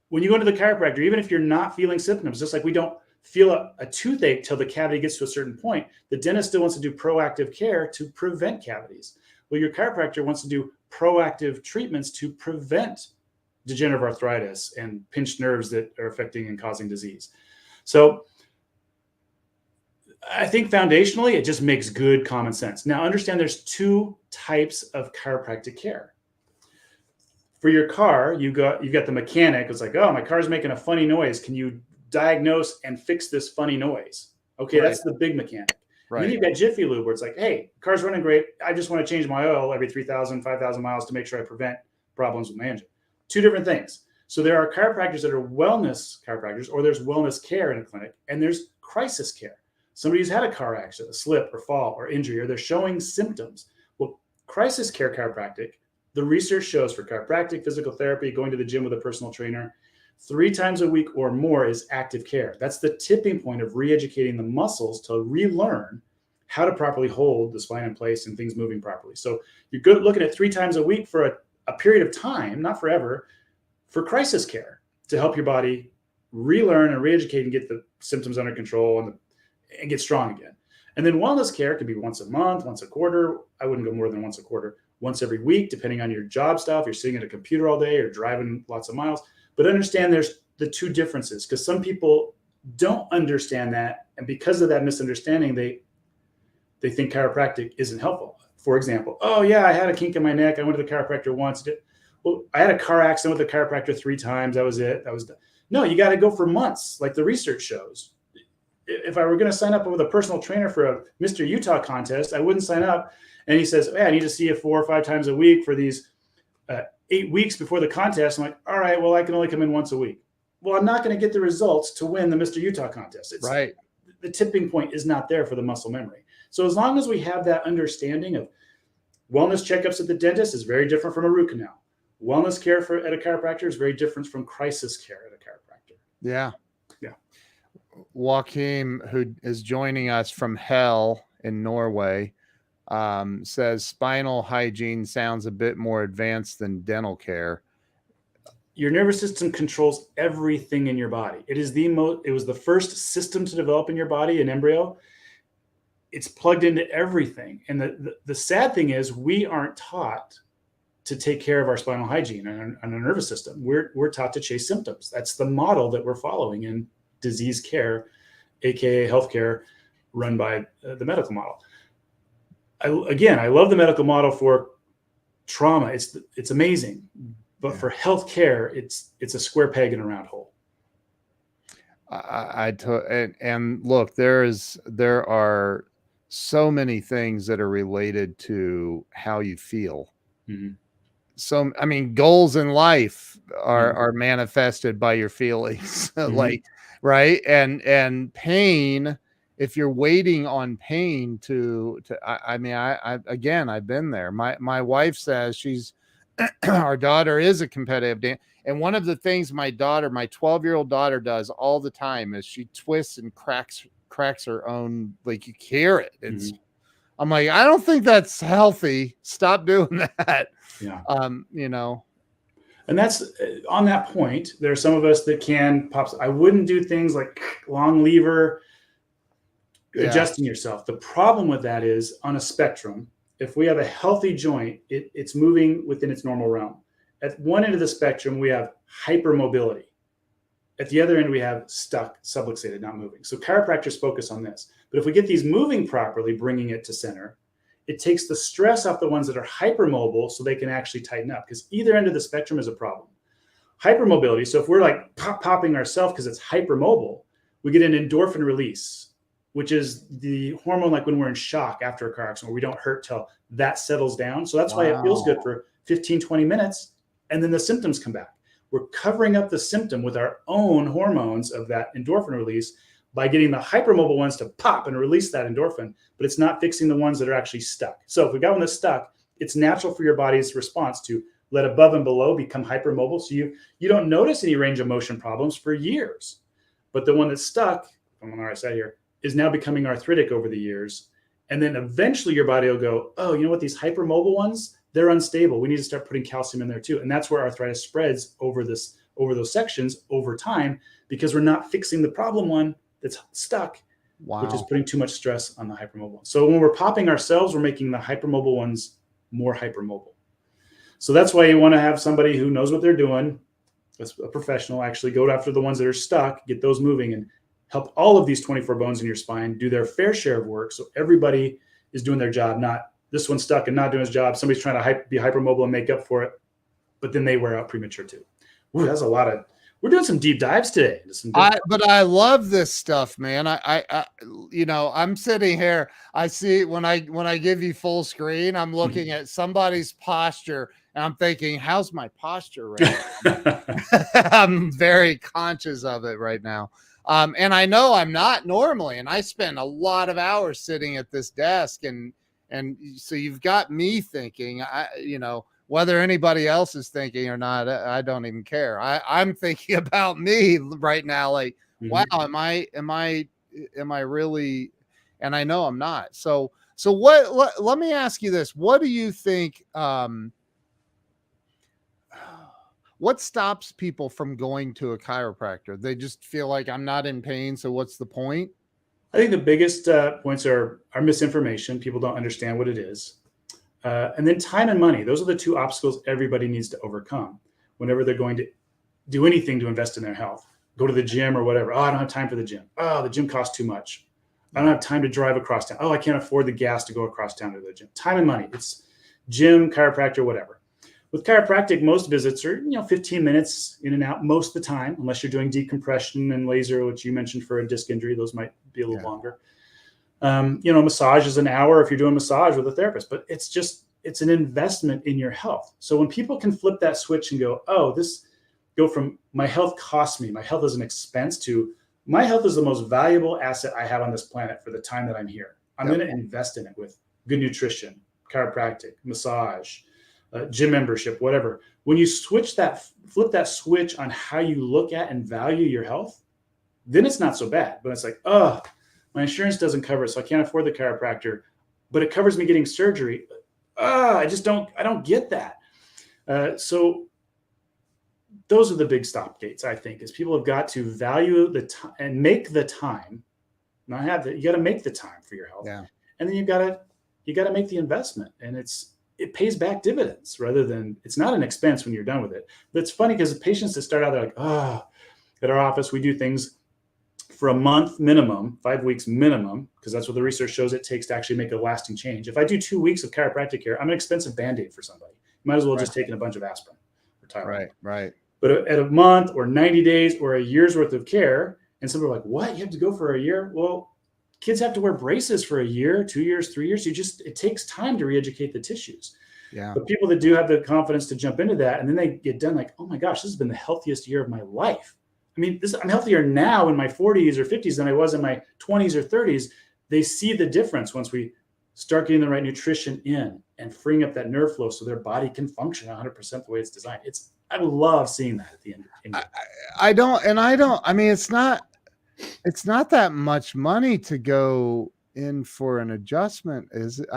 When you go to the chiropractor, even if you're not feeling symptoms, just like we don't feel a toothache till the cavity gets to a certain point, the dentist still wants to do proactive care to prevent cavities. Well, your chiropractor wants to do proactive treatments to prevent degenerative arthritis and pinched nerves that are affecting and causing disease. So I think foundationally, it just makes good common sense. Now, understand there's two types of chiropractic care. For your car, you've got the mechanic. It's like, oh, my car's making a funny noise. Can you diagnose and fix this funny noise? Okay, right. That's the big mechanic. Right. And then you've got Jiffy Lube, where it's like, hey, car's running great. I just want to change my oil every 3,000, 5,000 miles to make sure I prevent problems with my engine. Two different things. So there are chiropractors that are wellness chiropractors, or there's wellness care in a clinic, and there's crisis care. Somebody who's had a car accident, a slip or fall or injury, or they're showing symptoms. Well, crisis care chiropractic, the research shows for chiropractic, physical therapy, going to the gym with a personal trainer, 3 times a week or more is active care. That's the tipping point of re-educating the muscles to relearn how to properly hold the spine in place and things moving properly. So you're good looking at 3 times a week for a period of time, not forever, for crisis care to help your body relearn and re-educate and get the symptoms under control and get strong again. And then wellness care could be once a month, once a quarter. I wouldn't go more than once a quarter, once every week, depending on your job stuff. You're sitting at a computer all day or driving lots of miles. But understand there's the two differences, because some people don't understand that. And because of that misunderstanding, they think chiropractic isn't helpful. For example, oh yeah, I had a kink in my neck. I went to the chiropractor once. Well, I had a car accident with the chiropractor 3 times. That was it. That was done. No, you got to go for months, like the research shows. If I were going to sign up with a personal trainer for a Mr. Utah contest, I wouldn't sign up. And he says, hey, I need to see you 4 or 5 times a week for these 8 weeks before the contest. I'm like, all right, well, I can only come in once a week. Well, I'm not going to get the results to win the Mr. Utah contest. It's right. The tipping point is not there for the muscle memory. So as long as we have that understanding of wellness checkups at the dentist is very different from a root canal. Wellness care at a chiropractor is very different from crisis care at a chiropractor. Yeah. Yeah. Joachim, who is joining us from hell in Norway, says spinal hygiene sounds a bit more advanced than dental care. Your nervous system controls everything in your body. It was the first system to develop in your body, an embryo. It's plugged into everything. And the sad thing is we aren't taught to take care of our spinal hygiene and our nervous system. We're taught to chase symptoms. That's the model that we're following in disease care, aka healthcare, run by the medical model. I love the medical model for trauma. It's amazing, but for healthcare, it's a square peg in a round hole. And look, there are so many things that are related to how you feel. Mm-hmm. So, I mean, goals in life are manifested by your feelings, like, right. And pain, if you're waiting on pain I mean, again, I've been there. My wife says our daughter is a competitive dancer. And one of the things my 12-year-old daughter does all the time is she twists and cracks her own, like you hear it. I'm like, I don't think that's healthy. Stop doing that. Yeah. And that's on that point. There are some of us that can pop. I wouldn't do things like long lever, adjusting yourself. The problem with that is on a spectrum. If we have a healthy joint, it's moving within its normal realm. At one end of the spectrum, we have hypermobility. At the other end, we have stuck, subluxated, not moving. So chiropractors focus on this. But if we get these moving properly, bringing it to center, it takes the stress off the ones that are hypermobile so they can actually tighten up, because either end of the spectrum is a problem. Hypermobility, so if we're like popping ourselves because it's hypermobile, we get an endorphin release, which is the hormone like when we're in shock after a car accident, where we don't hurt till that settles down. So that's why it feels good for 15, 20 minutes, and then the symptoms come back. We're covering up the symptom with our own hormones of that endorphin release by getting the hypermobile ones to pop and release that endorphin, but it's not fixing the ones that are actually stuck. So if we got one that's stuck, it's natural for your body's response to let above and below become hypermobile. So you don't notice any range of motion problems for years. But the one that's stuck, I'm on the right side here, is now becoming arthritic over the years. And then eventually your body will go, oh, you know what, these hypermobile ones, they're unstable. We need to start putting calcium in there too. And that's where arthritis spreads over those sections over time, because we're not fixing the problem one that's stuck, which is putting too much stress on the hypermobile one. So when we're popping ourselves, we're making the hypermobile ones more hypermobile. So that's why you want to have somebody who knows what they're doing, that's a professional, actually go after the ones that are stuck, get those moving, and help all of these 24 bones in your spine do their fair share of work. So everybody is doing their job, not this one's stuck and not doing his job. Somebody's trying to be hypermobile and make up for it, but then they wear out premature too. Ooh, that's a lot of, we're doing some deep dives today. But I love this stuff, man. I'm sitting here. I see when I give you full screen, I'm looking at somebody's posture and I'm thinking, how's my posture right now? I'm very conscious of it right now. And I know I'm not normally, and I spend a lot of hours sitting at this desk, and so you've got me thinking, whether anybody else is thinking or not, I don't even care. I'm thinking about me right now, like, wow, am I really? And I know I'm not. So let me ask you this. What do you think, what stops people from going to a chiropractor? They just feel like, I'm not in pain, so what's the point? I think the biggest points are misinformation. People don't understand what it is. And then time and money. Those are the two obstacles everybody needs to overcome whenever they're going to do anything to invest in their health. Go to the gym or whatever. Oh, I don't have time for the gym. Oh, the gym costs too much. I don't have time to drive across town. Oh, I can't afford the gas to go across town to the gym. Time and money. It's gym, chiropractor, whatever. With chiropractic, most visits are 15 minutes in and out most of the time, unless you're doing decompression and laser, which you mentioned for a disc injury. Those might be a little longer. Massage is an hour if you're doing massage with a therapist, but it's an investment in your health. So when people can flip that switch and go, go from my health costs me, my health is an expense, to my health is the most valuable asset I have on this planet for the time that I'm here. I'm going to invest in it with good nutrition, chiropractic, massage, gym membership, whatever. When you flip that switch on how you look at and value your health, then it's not so bad. But it's like, my insurance doesn't cover it, so I can't afford the chiropractor, but it covers me getting surgery. I don't get that. So those are the big stop gates, I think, is people have got to value the time and make the time. You got to make the time for your health. Yeah. And then you got to make the investment. And it's it pays back dividends rather than, it's not an expense when you're done with it. That's funny because the patients that start out, they're like, at our office, we do things for a month minimum, 5 weeks minimum, because that's what the research shows it takes to actually make a lasting change. If I do 2 weeks of chiropractic care, I'm an expensive Band-Aid for somebody. You might as well just take a bunch of aspirin or Tylenol. Right. But at a month or 90 days or a year's worth of care, and some people are like, what? You have to go for a year? Well, kids have to wear braces for a year, 2 years, 3 years. It takes time to re-educate the tissues. Yeah. But people that do have the confidence to jump into that, and then they get done like, oh my gosh, this has been the healthiest year of my life. I mean, I'm healthier now in my 40s or 50s than I was in my 20s or 30s. They see the difference once we start getting the right nutrition in and freeing up that nerve flow so their body can function 100% the way it's designed. I love seeing that at the end. I mean, it's not that much money to go in for an adjustment. Is it?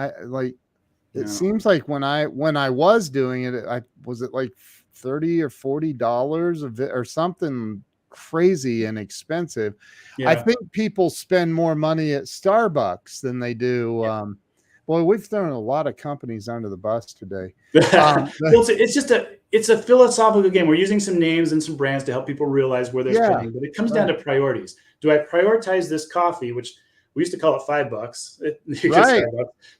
It seems like when I was doing it, was it like $30 or $40 or something crazy and expensive. Yeah. I think people spend more money at Starbucks than they do. Boy, we've thrown a lot of companies under the bus today. Well, it's a philosophical game. We're using some names and some brands to help people realize where they're spending, but it comes down to priorities. Do I prioritize this coffee, which we used to call it $5, but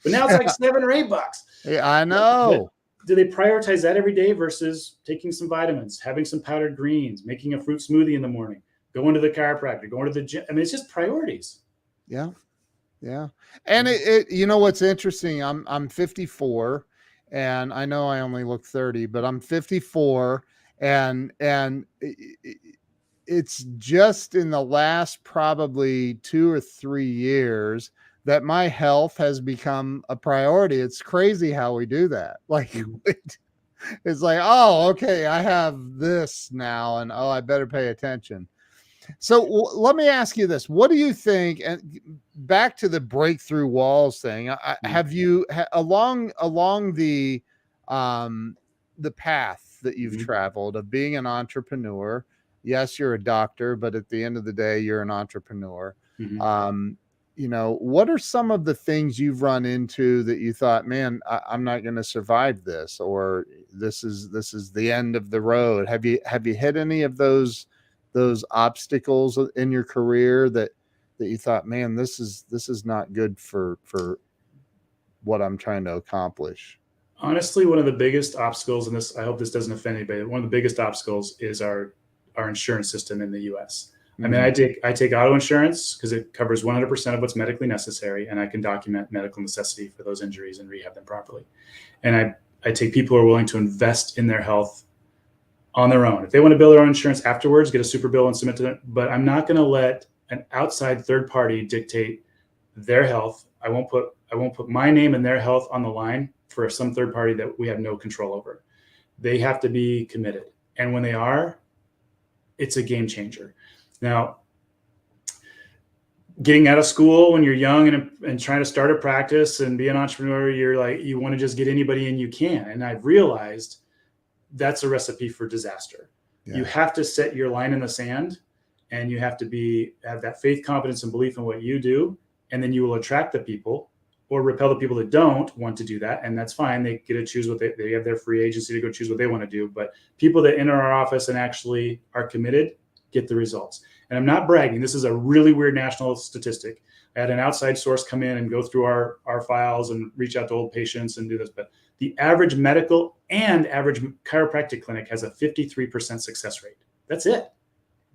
now it's like $7 or $8. Yeah, I know. Do they prioritize that every day versus taking some vitamins, having some powdered greens, making a fruit smoothie in the morning, going to the chiropractor, going to the gym? I mean, it's just priorities. Yeah. And it you know what's interesting? I'm 54, and I know I only look 30, but I'm 54, and it's just in the last probably 2 or 3 years that my health has become a priority. It's crazy how we do that. Like, it's like, oh, okay, I have this now, and I better pay attention. So let me ask you this. What do you think, and back to the breakthrough walls thing, have you, along the path that you've traveled of being an entrepreneur, yes, you're a doctor, but at the end of the day, you're an entrepreneur. What are some of the things you've run into that you thought, man, I'm not going to survive this, or this is the end of the road? Have you hit any of those obstacles in your career that you thought, man, this is not good for what I'm trying to accomplish? Honestly, one of the biggest obstacles, and I hope this doesn't offend anybody, one of the biggest obstacles is our insurance system in the US. I mean, I take auto insurance because it covers 100% of what's medically necessary, and I can document medical necessity for those injuries and rehab them properly. And I take people who are willing to invest in their health on their own. If they want to build their own insurance afterwards, get a super bill and submit to them. But I'm not going to let an outside third party dictate their health. I won't put my name and their health on the line for some third party that we have no control over. They have to be committed. And when they are, it's a game changer. Now, getting out of school when you're young and trying to start a practice and be an entrepreneur, you want to just get anybody in you can. And I've realized that's a recipe for disaster. You have to set your line in the sand, and you have to have that faith, confidence, and belief in what you do. And then you will attract the people or repel the people that don't want to do that. And that's fine. They get to choose what they have their free agency to go choose what they want to do. But people that enter our office and actually are committed get the results. And I'm not bragging. This is a really weird national statistic. I had an outside source come in and go through our files and reach out to old patients and do this. But the average medical and average chiropractic clinic has a 53% success rate. That's it.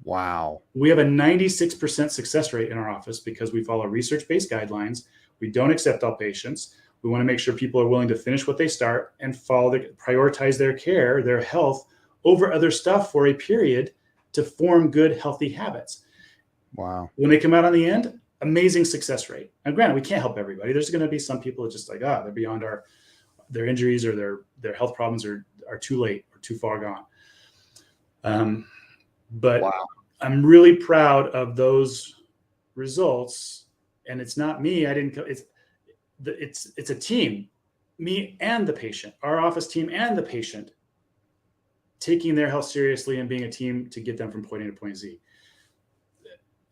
Wow. We have a 96% success rate in our office because we follow research-based guidelines. We don't accept all patients. We want to make sure people are willing to finish what they start and prioritize their care, their health over other stuff for a period to form good, healthy habits. Wow. When they come out on the end, amazing success rate. Now, granted, we can't help everybody. There's going to be some people that just like, they're beyond their injuries or their health problems are too late or too far gone. But wow. I'm really proud of those results. And it's not me. It's a team, me and the patient, our office team and the patient, taking their health seriously and being a team to get them from point A to point Z.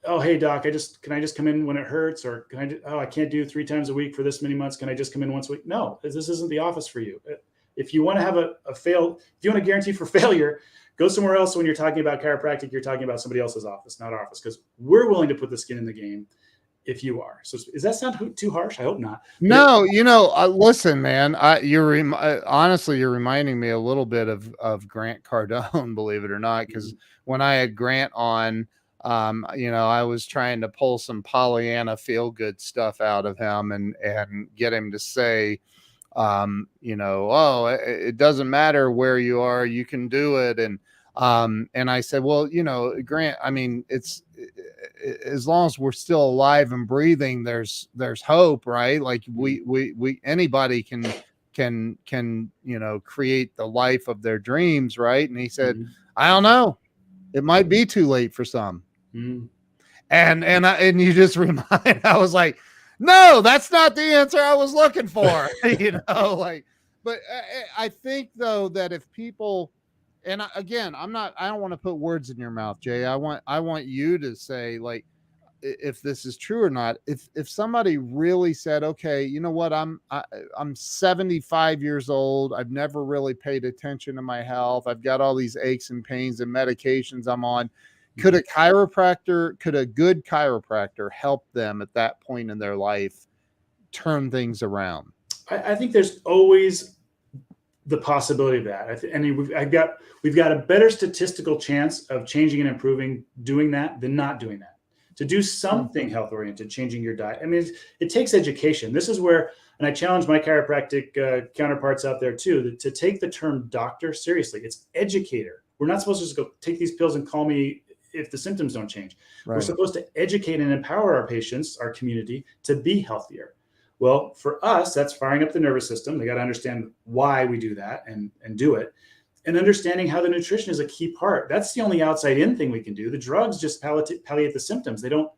oh, hey doc, can I just come in when it hurts? Or I can't do 3 times a week for this many months. Can I just come in once a week? No, this isn't the office for you. If you want to have if you want to guarantee for failure, go somewhere else. When you're talking about chiropractic, you're talking about somebody else's office, not our office, because we're willing to put the skin in the game if you are. So does that sound too harsh? I hope not. No, listen, man, honestly, you're reminding me a little bit of Grant Cardone, believe it or not, because when I had Grant on, I was trying to pull some Pollyanna feel good stuff out of him and get him to say, oh, it doesn't matter where you are, you can do it. And I said, well, Grant, I mean, it's as long as we're still alive and breathing, there's hope, right? Like we anybody can create the life of their dreams, right? And he said, I don't know, it might be too late for some. And you just I was like, no, that's not the answer I was looking for. But I think though that if people, and again, I don't want to put words in your mouth, Jay. I want you to say, like, if this is true or not. If somebody really said, okay, you know what, I'm 75 years old. I've never really paid attention to my health. I've got all these aches and pains and medications I'm on. Could a good chiropractor help them at that point in their life turn things around? I think there's always the possibility of that. We've got a better statistical chance of changing and improving doing that than not doing that. To do something health oriented, changing your diet. I mean, it takes education. This is where, and I challenge my chiropractic counterparts out there too, to take the term doctor seriously. It's educator. We're not supposed to just go take these pills and call me if the symptoms don't change. Right. We're supposed to educate and empower our patients, our community, to be healthier. Well, for us, that's firing up the nervous system. They got to understand why we do that and do it. And understanding how the nutrition is a key part. That's the only outside in thing we can do. The drugs just palliate the symptoms. They don't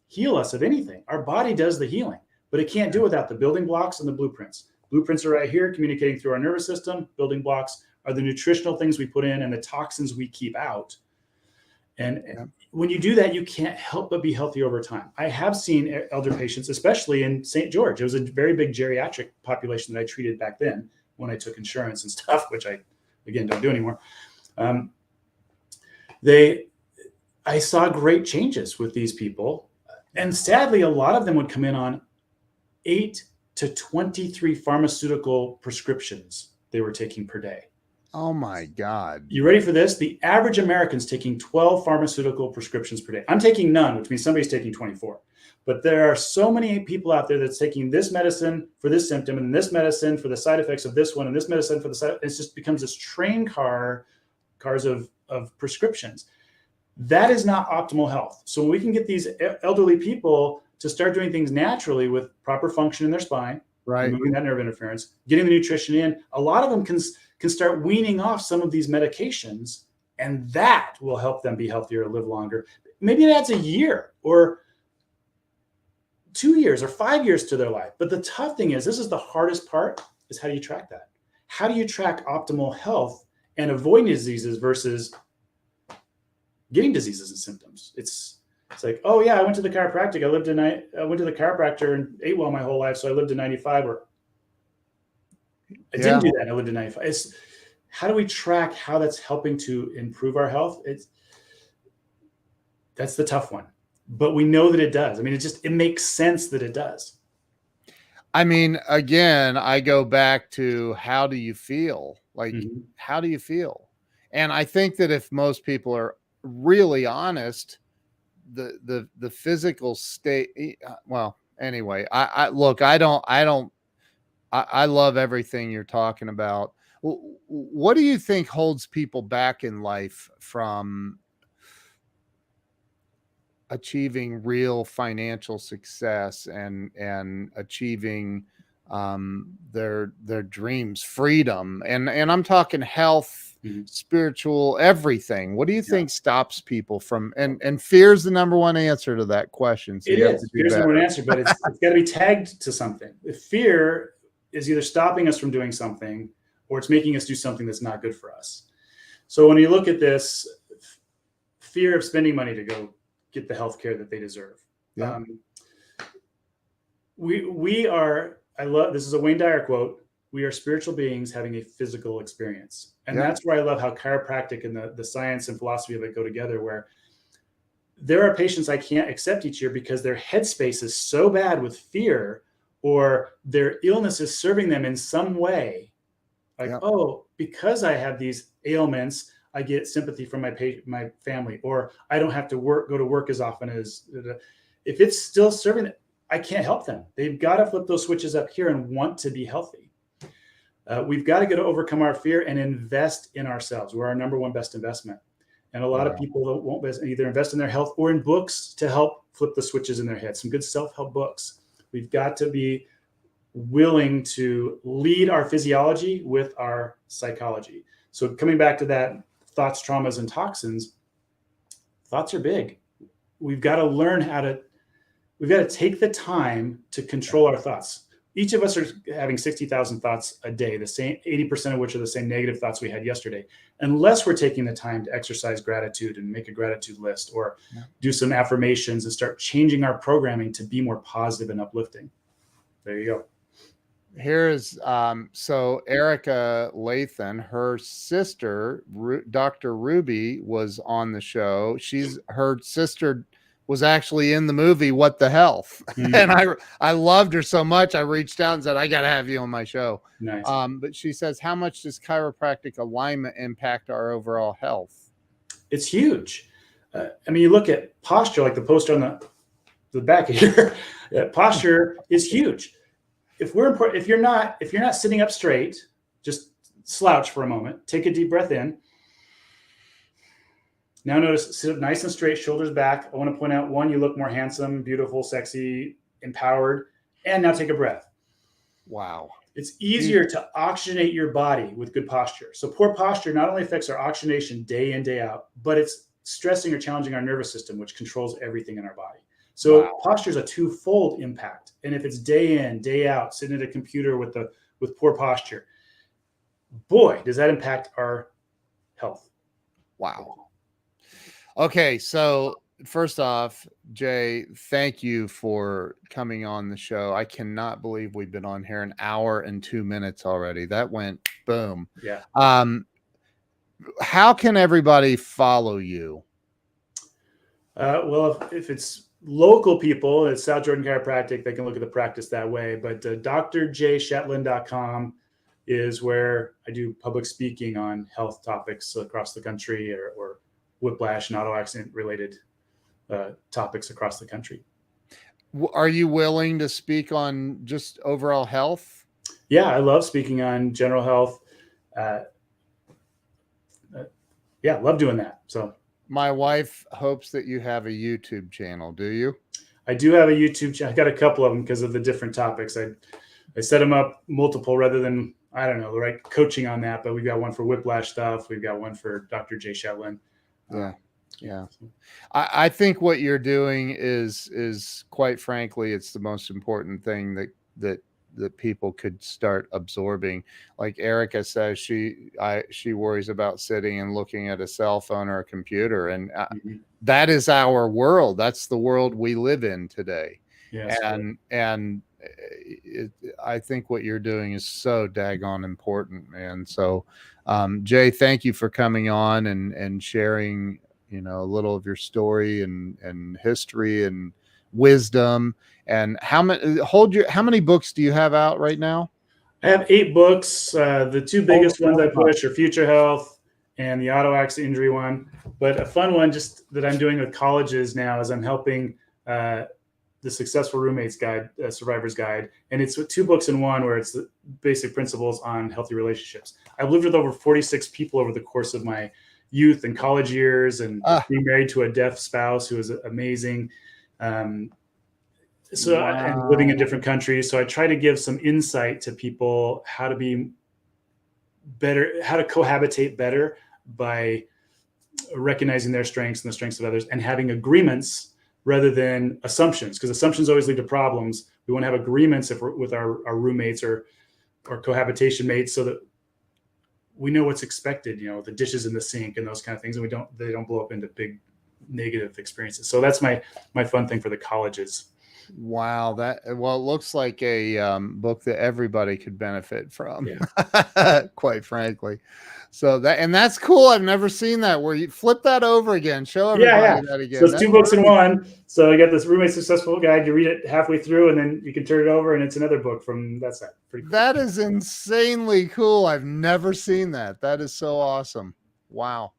heal us of anything. Our body does the healing, but it can't do without the building blocks and the blueprints. Blueprints are right here, communicating through our nervous system. Building blocks are the nutritional things we put in and the toxins we keep out. And when you do that, you can't help but be healthy over time. I have seen elder patients, especially in St. George. It was a very big geriatric population that I treated back then when I took insurance and stuff, which I, again, don't do anymore. I saw great changes with these people. And sadly, a lot of them would come in on 8 to 23 pharmaceutical prescriptions they were taking per day. Oh my God. You ready for this? The average American's taking 12 pharmaceutical prescriptions per day. I'm taking none, which means somebody's taking 24. But there are so many people out there that's taking this medicine for this symptom and this medicine for the side effects of this one and this medicine for the side. It just becomes this train cars of prescriptions. That is not optimal health. So when we can get these elderly people to start doing things naturally with proper function in their spine, right, removing that nerve interference, getting the nutrition in, a lot of them can start weaning off some of these medications, and that will help them be healthier, live longer. Maybe it adds a year or 2 years or 5 years to their life. But the tough thing is, this is the hardest part, is how do you track that? How do you track optimal health and avoiding diseases versus getting diseases and symptoms? It's like, oh yeah, I went to the chiropractic. I went to the chiropractor and ate well my whole life, so I lived to 95. Or I didn't do that. I lived to 95. It's how do we track how that's helping to improve our health? That's the tough one, but we know that it does. I mean, it makes sense that it does. I mean, again, I go back to how do you feel? Like, how do you feel? And I think that if most people are really honest, the physical state, well, anyway, I love everything you're talking about. What do you think holds people back in life from achieving real financial success and achieving their dreams, freedom, and I'm talking health, spiritual, everything? What do you think stops people from, and fear's the number one answer to that question. So fear's the number one answer, but it's got to be tagged to something. If fear is either stopping us from doing something or it's making us do something that's not good for us. So when you look at this, fear of spending money to go get the health care that they deserve. Yeah. We are, I love, this is a Wayne Dyer quote, we are spiritual beings having a physical experience. And that's where I love how chiropractic and the science and philosophy of it go together, where there are patients I can't accept each year because their headspace is so bad with fear, or their illness is serving them in some way. Like, oh, because I have these ailments, I get sympathy from my family, or I don't have to go to work as often as, if it's still serving, I can't help them. They've got to flip those switches up here and want to be healthy. We've got to get to overcome our fear and invest in ourselves. We're our number one best investment. And a lot of people won't either invest in their health or in books to help flip the switches in their head. Some good self-help books. We've got to be willing to lead our physiology with our psychology. So coming back to that, thoughts, traumas, and toxins, thoughts are big. We've got to learn we've got to take the time to control our thoughts. Each of us are having 60,000 thoughts a day, the same 80% of which are the same negative thoughts we had yesterday, unless we're taking the time to exercise gratitude and make a gratitude list, or do some affirmations and start changing our programming to be more positive and uplifting. There you go. Here's so Erica Lathan, her sister, Dr. Ruby, was on the show. Her sister was actually in the movie What the Health. And I loved her so much, I reached out and said, I gotta have you on my show. Nice. But she says, how much does chiropractic alignment impact our overall health? It's huge. I mean, you look at posture, like the poster on the back here. Posture is huge. If you're not sitting up straight, just slouch for a moment. Take a deep breath in. Now notice, sit up nice and straight, shoulders back. I want to point out, one, you look more handsome, beautiful, sexy, empowered. And now take a breath. Wow. It's easier to oxygenate your body with good posture. So poor posture not only affects our oxygenation day in, day out, but it's stressing or challenging our nervous system, which controls everything in our body. So posture is a twofold impact. And if it's day in, day out, sitting at a computer with poor posture, boy, does that impact our health. Wow. Okay, so first off, Jay, thank you for coming on the show. I cannot believe we've been on here 1 hour and 2 minutes already. That went boom. Yeah. How can everybody follow you? Well, if it's local people, it's South Jordan Chiropractic. They can look at the practice that way. But drjshetlin.com is where I do public speaking on health topics across the country, or whiplash and auto accident related topics across the country. Are you willing to speak on just overall health? Yeah, I love speaking on general health. Yeah, love doing that. So my wife hopes that you have a YouTube channel. Do you? I do have a YouTube channel. I got a couple of them because of the different topics. I set them up multiple rather than, I don't know, the right coaching on that. But we've got one for whiplash stuff. We've got one for Dr. J. Shetlin. Yeah. I think what you're doing is quite frankly, it's the most important thing that people could start absorbing. Like Erica says, she worries about sitting and looking at a cell phone or a computer, and that is our world. That's the world we live in today. Yes, and I think what you're doing is so daggone important, man. So, Jay, thank you for coming on and sharing, a little of your story and history and wisdom. And how many books do you have out right now? I have 8 books. The 2 biggest ones I push are Future Health and the Auto Accident Injury one. But a fun one just that I'm doing with colleges now is I'm helping the Successful Roommates Guide, Survivor's Guide. And it's 2 books in one, where it's the basic principles on healthy relationships. I've lived with over 46 people over the course of my youth and college years, and being married to a deaf spouse who was amazing. And living in different countries. So I try to give some insight to people how to be better, how to cohabitate better by recognizing their strengths and the strengths of others, and having agreements rather than assumptions, because assumptions always lead to problems. We want to have agreements with our roommates or cohabitation mates, so that we know what's expected, the dishes in the sink and those kind of things, and they don't blow up into big negative experiences. So that's my fun thing for the colleges. Wow, it looks like a book that everybody could benefit from, quite frankly. So that's cool. I've never seen that. Where you flip that over again, show everybody that again. So it's 2 books in one. So you got this Roommate Successful Guide. You read it halfway through, and then you can turn it over, and it's another book from that side. Pretty cool. That is insanely cool. I've never seen that. That is so awesome. Wow.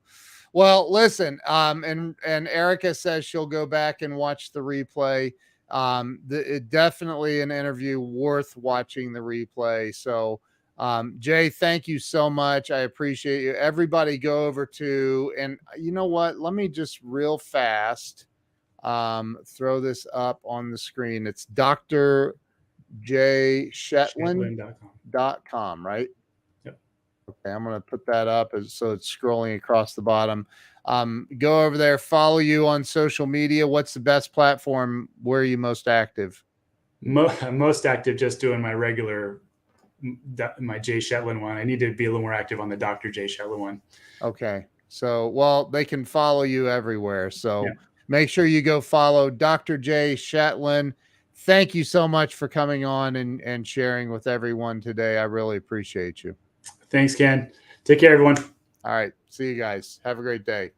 Well, listen, and Erica says she'll go back and watch the replay. It definitely an interview worth watching the replay. So, Jay, thank you so much. I appreciate you. Everybody go over to, and you know what? Let me just real fast throw this up on the screen. It's Dr. J. Shetlin.com, right? Yep. Okay, I'm going to put that up so it's scrolling across the bottom. Go over there, follow you on social media. What's the best platform? Where are you most active? Most active just doing my regular, my Jay Shetlin one. I need to be a little more active on the Dr. Jay Shetlin one. Okay. So, well, they can follow you everywhere. So make sure you go follow Dr. Jay Shetlin. Thank you so much for coming on and sharing with everyone today. I really appreciate you. Thanks, Ken. Take care, everyone. All right. See you guys. Have a great day.